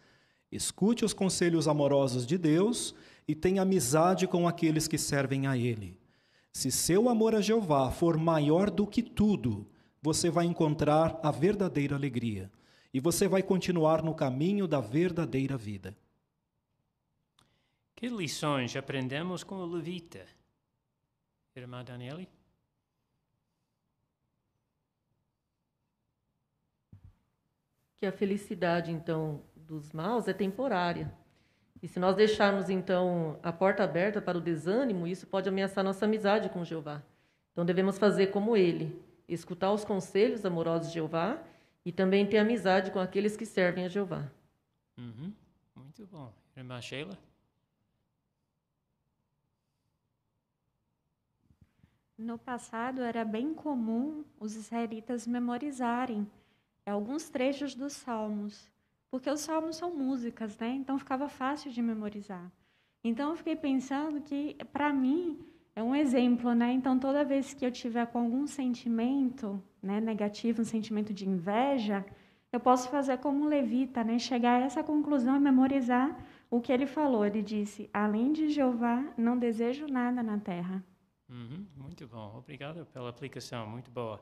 D: Escute os conselhos amorosos de Deus e tenha amizade com aqueles que servem a Ele. Se seu amor a Jeová for maior do que tudo, você vai encontrar a verdadeira alegria e você vai continuar no caminho da verdadeira vida.
C: Que lições aprendemos com o levita? Irmã Daniele?
P: Que a felicidade, então, dos maus é temporária. E se nós deixarmos, então, a porta aberta para o desânimo, isso pode ameaçar nossa amizade com Jeová. Então, devemos fazer como ele, escutar os conselhos amorosos de Jeová e também ter amizade com aqueles que servem a Jeová.
C: Muito bom. Irmã Sheila?
M: No passado, era bem comum os israelitas memorizarem alguns trechos dos salmos, porque os salmos são músicas, né? Então ficava fácil de memorizar. Então eu fiquei pensando que, para mim, é um exemplo, né? Então toda vez que eu tiver com algum sentimento, né, negativo, um sentimento de inveja, eu posso fazer como um levita, né? Chegar a essa conclusão e memorizar o que ele falou. Ele disse, além de Jeová, não desejo nada na terra.
C: Muito bom. Obrigado pela aplicação. Muito boa.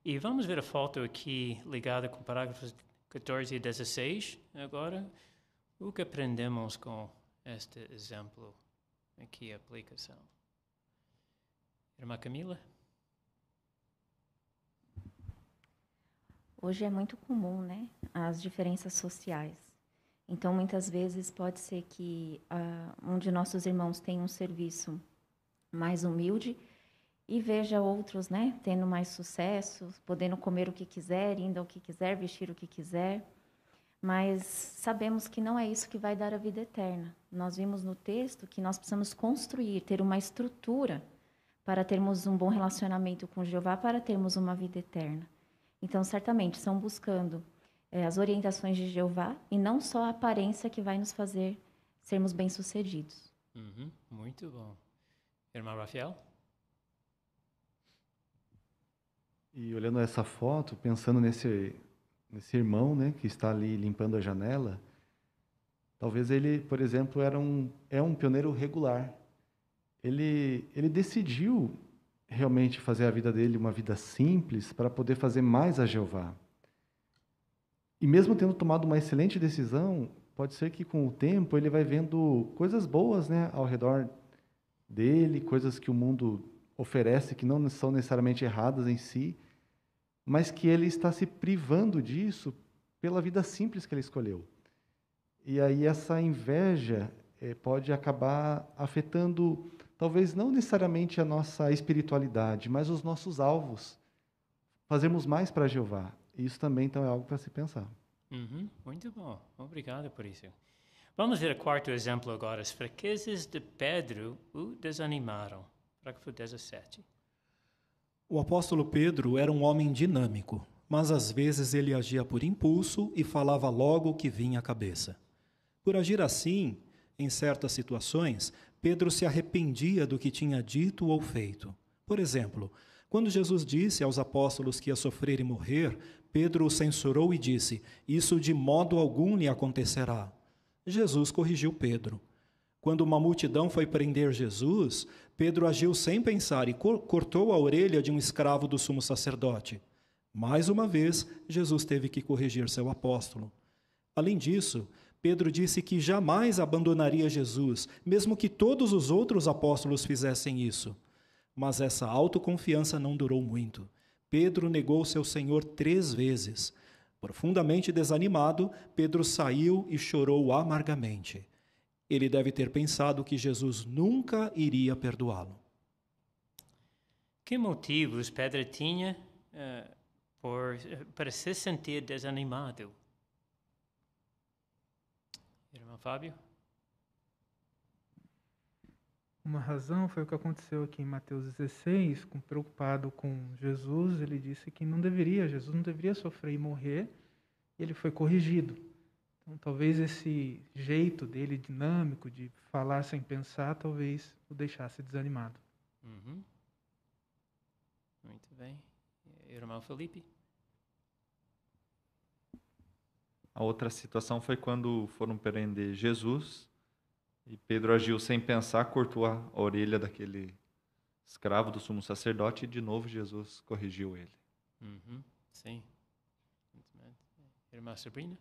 C: E vamos ver a foto aqui ligada com parágrafos 14 e 16 agora. O que aprendemos com este exemplo aqui, a aplicação? Irmã Camila?
L: Hoje é muito comum, né, as diferenças sociais. Então, muitas vezes pode ser que um de nossos irmãos tenha um serviço mais humilde e veja outros, né, tendo mais sucesso, podendo comer o que quiser, indo ao que quiser, vestir o que quiser. Mas sabemos que não é isso que vai dar a vida eterna. Nós vimos no texto que nós precisamos construir, ter uma estrutura para termos um bom relacionamento com Jeová, para termos uma vida eterna. Então, certamente, estão buscando as orientações de Jeová e não só a aparência que vai nos fazer sermos bem-sucedidos.
C: Muito bom. Irmã Rafael?
O: E olhando essa foto, pensando nesse irmão, né, que está ali limpando a janela, talvez ele, por exemplo, é um pioneiro regular. Ele decidiu realmente fazer a vida dele uma vida simples para poder fazer mais a Jeová. E mesmo tendo tomado uma excelente decisão, pode ser que com o tempo ele vai vendo coisas boas, né, ao redor dele, coisas que o mundo oferece que não são necessariamente erradas em si, mas que ele está se privando disso pela vida simples que ele escolheu. E aí essa inveja pode acabar afetando, talvez não necessariamente a nossa espiritualidade, mas os nossos alvos. Fazemos mais para Jeová. Isso também então é algo para se pensar.
C: Muito bom, obrigado por isso. Vamos ver o quarto exemplo agora. As fraquezas de Pedro o desanimaram. Parágrafo 17.
D: O apóstolo Pedro era um homem dinâmico, mas às vezes ele agia por impulso e falava logo o que vinha à cabeça. Por agir assim, em certas situações, Pedro se arrependia do que tinha dito ou feito. Por exemplo, quando Jesus disse aos apóstolos que ia sofrer e morrer, Pedro o censurou e disse: "Isso de modo algum lhe acontecerá." Jesus corrigiu Pedro. Quando uma multidão foi prender Jesus, Pedro agiu sem pensar e cortou a orelha de um escravo do sumo sacerdote. Mais uma vez, Jesus teve que corrigir seu apóstolo. Além disso, Pedro disse que jamais abandonaria Jesus, mesmo que todos os outros apóstolos fizessem isso. Mas essa autoconfiança não durou muito. Pedro negou seu Senhor 3 vezes. Profundamente desanimado, Pedro saiu e chorou amargamente. Ele deve ter pensado que Jesus nunca iria perdoá-lo.
C: Que motivos Pedro tinha para se sentir desanimado? Irmão Fábio?
H: Uma razão foi o que aconteceu aqui em Mateus 16, preocupado com Jesus, ele disse que Jesus não deveria sofrer e morrer, e ele foi corrigido. Então, talvez esse jeito dele dinâmico de falar sem pensar, talvez o deixasse desanimado.
C: Muito bem. Irmão Felipe?
N: A outra situação foi quando foram prender Jesus e Pedro agiu sem pensar, cortou a orelha daquele escravo do sumo sacerdote e de novo Jesus corrigiu ele.
C: Sim. Irmã Sabrina?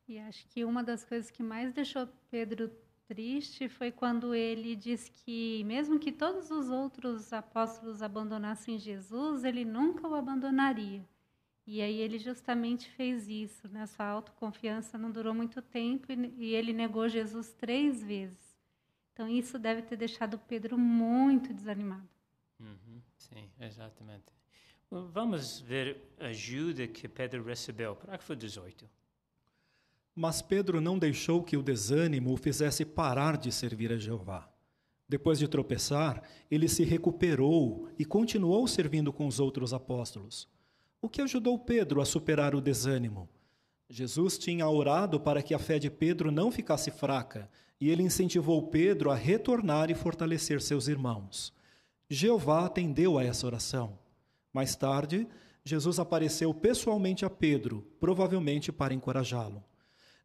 M: E acho que uma das coisas que mais deixou Pedro triste foi quando ele diz que, mesmo que todos os outros apóstolos abandonassem Jesus, ele nunca o abandonaria. E aí ele justamente fez isso, né? Essa autoconfiança não durou muito tempo e ele negou Jesus 3 vezes. Então isso deve ter deixado Pedro muito desanimado.
C: Sim, exatamente. Vamos ver a ajuda que Pedro recebeu. Parágrafo 18.
D: Mas Pedro não deixou que o desânimo o fizesse parar de servir a Jeová. Depois de tropeçar, ele se recuperou e continuou servindo com os outros apóstolos. O que ajudou Pedro a superar o desânimo? Jesus tinha orado para que a fé de Pedro não ficasse fraca, e ele incentivou Pedro a retornar e fortalecer seus irmãos. Jeová atendeu a essa oração. Mais tarde, Jesus apareceu pessoalmente a Pedro, provavelmente para encorajá-lo.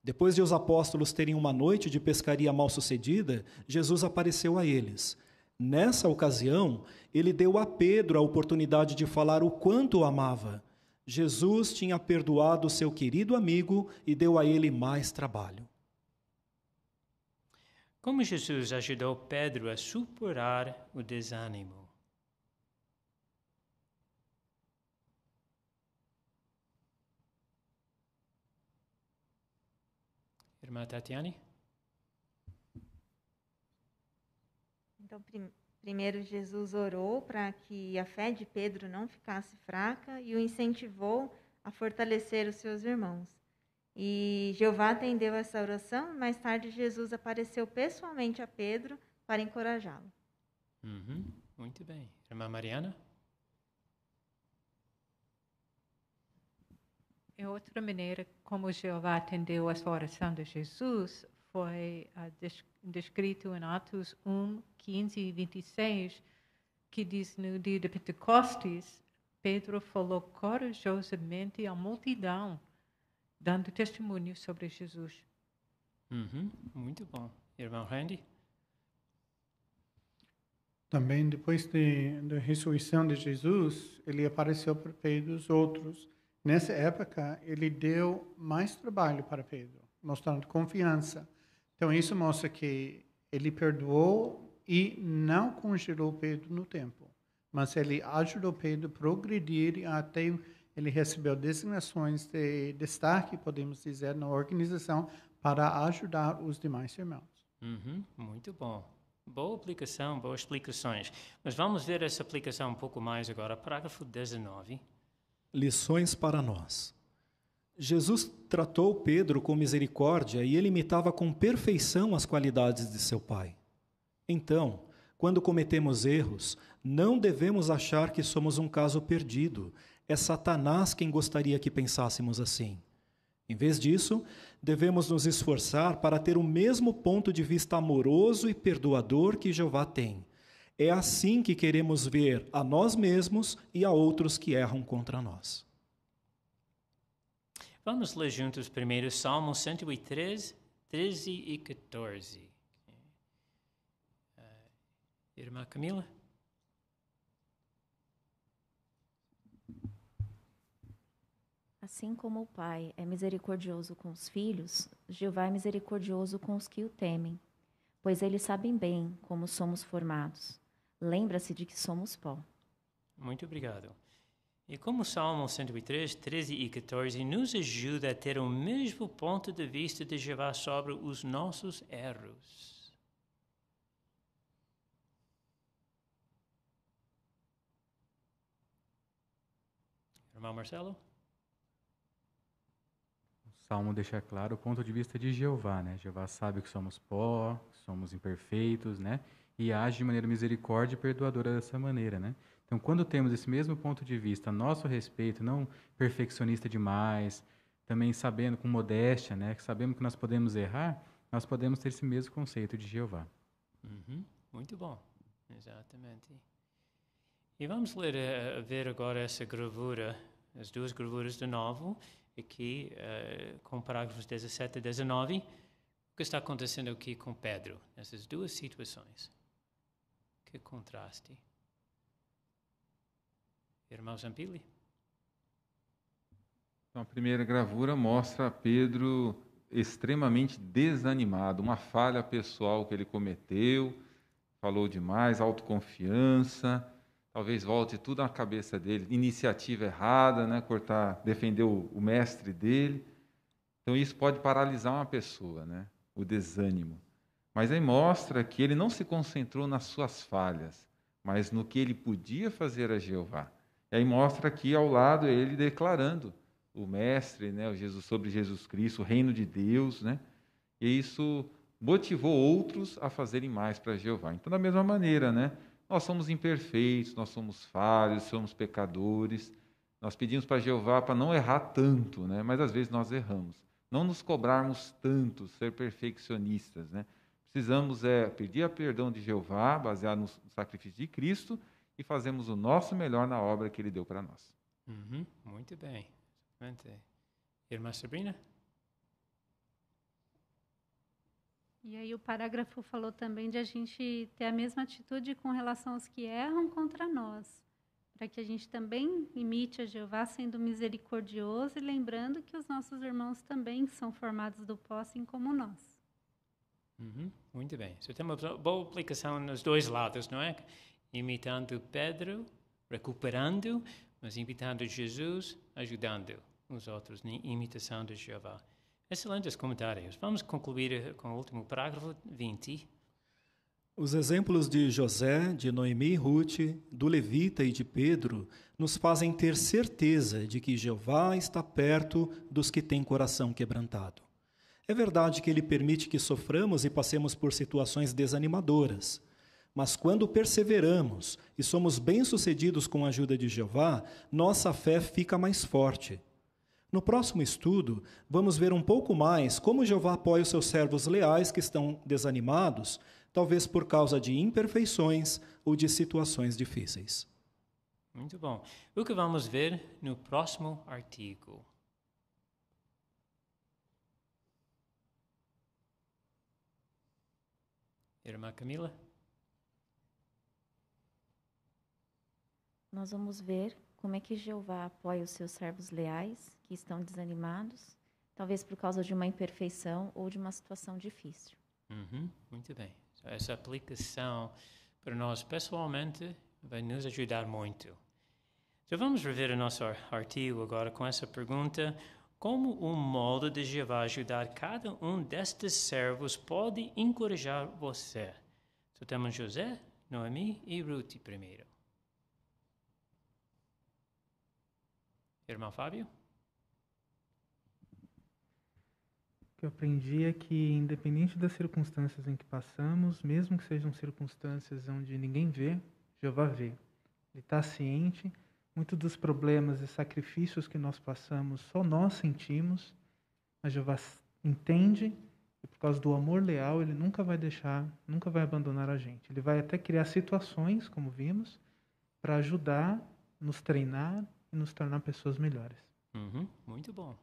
D: Depois de os apóstolos terem uma noite de pescaria mal-sucedida, Jesus apareceu a eles. Nessa ocasião, ele deu a Pedro a oportunidade de falar o quanto o amava. Jesus tinha perdoado seu querido amigo e deu a ele mais trabalho.
C: Como Jesus ajudou Pedro a superar o desânimo? Irmã Tatiane?
Q: Então, primeiro Jesus orou para que a fé de Pedro não ficasse fraca e o incentivou a fortalecer os seus irmãos. E Jeová atendeu essa oração, mais tarde Jesus apareceu pessoalmente a Pedro para encorajá-lo.
C: Muito bem. Irmã Mariana?
R: E outra maneira como Jeová atendeu essa oração de Jesus foi descrito em Atos 1, 15 e 26, que diz: no dia de Pentecostes, Pedro falou corajosamente à multidão, dando testemunho sobre Jesus.
C: Muito bom. Irmão Randy?
A: Também, depois da ressurreição de Jesus, ele apareceu para os outros. Nessa época, ele deu mais trabalho para Pedro, mostrando confiança. Então, isso mostra que ele perdoou e não congelou Pedro no tempo, mas ele ajudou Pedro a progredir até ele recebeu designações de destaque, podemos dizer, na organização para ajudar os demais irmãos.
C: Muito bom. Boa aplicação, boas explicações. Mas vamos ver essa aplicação um pouco mais agora. Parágrafo 19.
D: Lições para nós. Jesus tratou Pedro com misericórdia e ele imitava com perfeição as qualidades de seu Pai. Então, quando cometemos erros, não devemos achar que somos um caso perdido. É Satanás quem gostaria que pensássemos assim. Em vez disso, devemos nos esforçar para ter o mesmo ponto de vista amoroso e perdoador que Jeová tem. É assim que queremos ver a nós mesmos e a outros que erram contra nós.
C: Vamos ler juntos primeiro Salmo 103, 13 e 14. Irmã Camila?
L: Assim como o Pai é misericordioso com os filhos, Jeová é misericordioso com os que o temem, pois eles sabem bem como somos formados. Lembra-se de que somos pó.
C: Muito obrigado. E como o Salmo 103, 13 e 14 nos ajuda a ter o mesmo ponto de vista de Jeová sobre os nossos erros. Irmão Marcelo?
S: O Salmo deixa claro o ponto de vista de Jeová, né? Jeová sabe que somos pó, que somos imperfeitos, né? E age de maneira misericórdia e perdoadora dessa maneira, né? Então, quando temos esse mesmo ponto de vista a nosso respeito, não perfeccionista demais, também sabendo com modéstia, né? Que sabemos que nós podemos errar, nós podemos ter esse mesmo conceito de Jeová.
C: Muito bom, exatamente. E vamos ver agora essa gravura, as duas gravuras de novo, aqui com parágrafos 17 e 19. O que está acontecendo aqui com Pedro, nessas duas situações? Que contraste. Irmão Zampilli?
G: Então, a primeira gravura mostra Pedro extremamente desanimado, uma falha pessoal que ele cometeu, falou demais, autoconfiança, talvez volte tudo na cabeça dele, iniciativa errada, né? Defender o mestre dele. Então isso pode paralisar uma pessoa, né? O desânimo. Mas aí mostra que ele não se concentrou nas suas falhas, mas no que ele podia fazer a Jeová. E aí mostra aqui ao lado ele declarando o mestre, né? O Jesus, sobre Jesus Cristo, o reino de Deus, né? E isso motivou outros a fazerem mais para Jeová. Então, da mesma maneira, né? Nós somos imperfeitos, nós somos falhos, somos pecadores. Nós pedimos para Jeová para não errar tanto, né? Mas às vezes nós erramos. Não nos cobrarmos tanto, ser perfeccionistas, né? Precisamos pedir a perdão de Jeová, baseado no sacrifício de Cristo, e fazemos o nosso melhor na obra que Ele deu para nós.
C: Muito bem. Irmã Sabrina?
M: E aí o parágrafo falou também de a gente ter a mesma atitude com relação aos que erram contra nós, para que a gente também imite a Jeová sendo misericordioso e lembrando que os nossos irmãos também são formados do pó, assim como nós.
C: Muito bem. Você tem uma boa aplicação nos dois lados, não é? Imitando Pedro, recuperando, mas imitando Jesus, ajudando os outros na imitação de Jeová. Excelentes comentários. Vamos concluir com o último parágrafo, 20.
D: Os exemplos de José, de Noemi e Ruth, do levita e de Pedro nos fazem ter certeza de que Jeová está perto dos que têm coração quebrantado. É verdade que Ele permite que soframos e passemos por situações desanimadoras, mas quando perseveramos e somos bem-sucedidos com a ajuda de Jeová, nossa fé fica mais forte. No próximo estudo, vamos ver um pouco mais como Jeová apoia os seus servos leais que estão desanimados, talvez por causa de imperfeições ou de situações difíceis.
C: Muito bom. O que vamos ver no próximo artigo? Irmã Camila?
L: Nós vamos ver como é que Jeová apoia os seus servos leais que estão desanimados, talvez por causa de uma imperfeição ou de uma situação difícil.
C: Muito bem. Essa aplicação para nós pessoalmente vai nos ajudar muito. Então vamos rever o nosso artigo agora com essa pergunta: como o modo de Jeová ajudar cada um destes servos pode encorajar você? Então temos José, Noemi e Ruth primeiro. Irmão Fábio?
H: O que eu aprendi é que, independente das circunstâncias em que passamos, mesmo que sejam circunstâncias onde ninguém vê, Jeová vê. Ele está ciente. Muitos dos problemas e sacrifícios que nós passamos, só nós sentimos, mas Jeová entende, e por causa do amor leal, Ele nunca vai deixar, nunca vai abandonar a gente. Ele vai até criar situações, como vimos, para ajudar, nos treinar e nos tornar pessoas melhores.
C: Muito bom.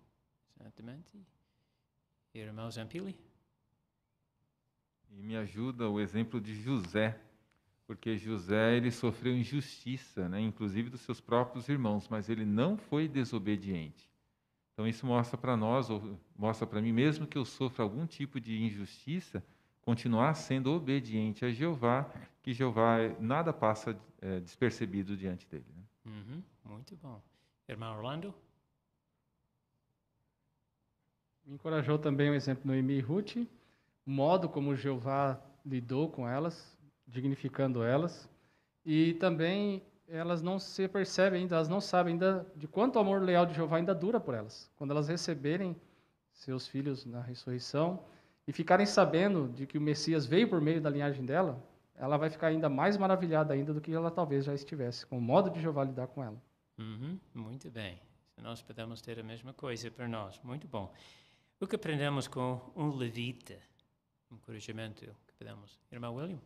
C: Exatamente. Irmão Zampili?
G: E me ajuda o exemplo de José, porque José ele sofreu injustiça, né, inclusive dos seus próprios irmãos, mas ele não foi desobediente. Então isso mostra para nós, ou mostra para mim, mesmo que eu sofra algum tipo de injustiça, continuar sendo obediente a Jeová, que Jeová nada passa despercebido diante dele. Né?
C: Muito bom. Irmão Orlando?
U: Me encorajou também o exemplo de Noemi e Ruth, o modo como Jeová lidou com elas, dignificando elas, e também elas não se percebem ainda, elas não sabem ainda de quanto o amor leal de Jeová ainda dura por elas. Quando elas receberem seus filhos na ressurreição e ficarem sabendo de que o Messias veio por meio da linhagem dela, ela vai ficar ainda mais maravilhada ainda do que ela talvez já estivesse, com o modo de Jeová lidar com ela.
C: Muito bem. Nós podemos ter a mesma coisa para nós. Muito bom. O que aprendemos com um levita? Encorajamento que podemos. Irmão William?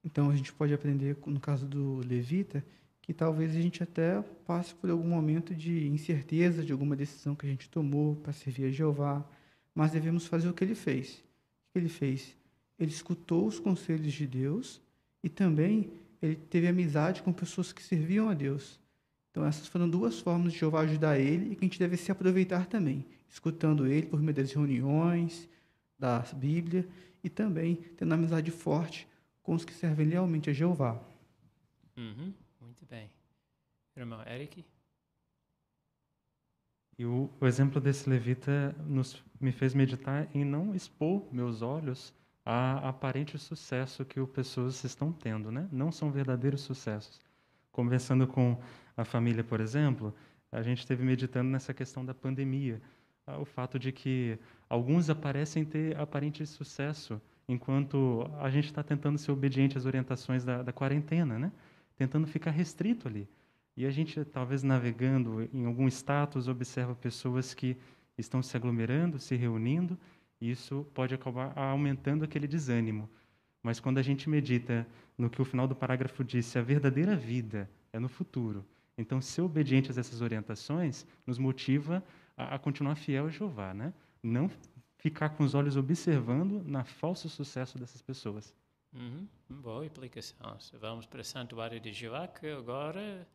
T: Então a gente pode aprender, no caso do levita, que talvez a gente até passe por algum momento de incerteza de alguma decisão que a gente tomou para servir a Jeová, mas devemos fazer o que ele fez. O que ele fez? Ele escutou os conselhos de Deus e também ele teve amizade com pessoas que serviam a Deus. Então essas foram duas formas de Jeová ajudar ele e que a gente deve se aproveitar também, escutando ele por meio das reuniões, da Bíblia e também tendo amizade forte com os que servem lealmente a Jeová.
C: Muito bem. Irmão Eric?
F: E o exemplo desse levita me fez meditar em não expor meus olhos a aparente sucesso que as pessoas estão tendo, né? Não são verdadeiros sucessos. Conversando com a família, por exemplo, a gente esteve meditando nessa questão da pandemia, o fato de que alguns parecem ter aparente sucesso, enquanto a gente está tentando ser obediente às orientações da quarentena, né? Tentando ficar restrito ali. E a gente, talvez navegando em algum status, observa pessoas que estão se aglomerando, se reunindo, e isso pode acabar aumentando aquele desânimo. Mas quando a gente medita no que o final do parágrafo disse, a verdadeira vida é no futuro. Então, ser obedientes a essas orientações nos motiva a continuar fiel a Jeová, né? Não ficar com os olhos observando na falso sucesso dessas pessoas.
C: Boa explicação. Vamos para o Santuário de Jeová, que agora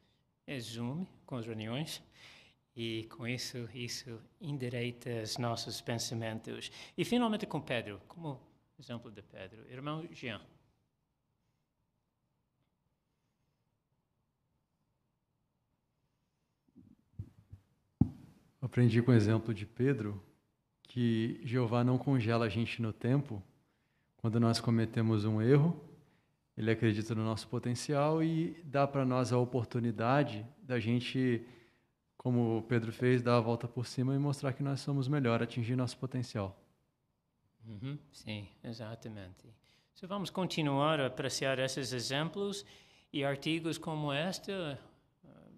C: é Zoom com as reuniões. E com isso endireita os nossos pensamentos. E finalmente com Pedro, como exemplo de Pedro. Irmão Jean.
J: Aprendi com o exemplo de Pedro que Jeová não congela a gente no tempo. Quando nós cometemos um erro, Ele acredita no nosso potencial e dá para nós a oportunidade da gente, como o Pedro fez, dar a volta por cima e mostrar que nós somos melhor, atingir nosso potencial.
C: Sim, exatamente. Então, vamos continuar a apreciar esses exemplos e artigos como este,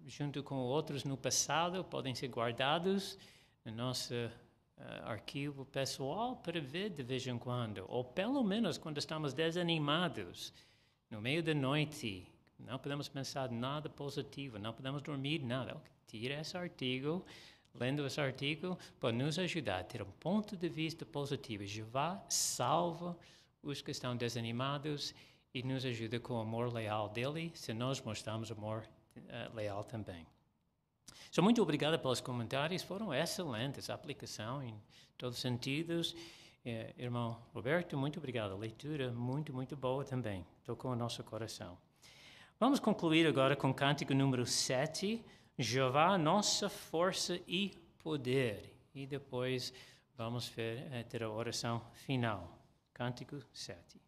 C: junto com outros no passado, podem ser guardados no nosso arquivo pessoal para ver de vez em quando, ou pelo menos quando estamos desanimados, no meio da noite, não podemos pensar nada positivo, não podemos dormir nada. Tira esse artigo, lendo esse artigo, pode nos ajudar a ter um ponto de vista positivo. Jeová salva os que estão desanimados e nos ajuda com o amor leal dele, se nós mostramos amor leal também. So, muito obrigado pelos comentários, foram excelentes, a aplicação em todos os sentidos. Irmão Roberto, muito obrigado, a leitura muito, muito boa também, tocou o nosso coração. Vamos concluir agora com o cântico número 7, Jeová, nossa força e poder. E depois vamos ter a oração final. Cântico 7.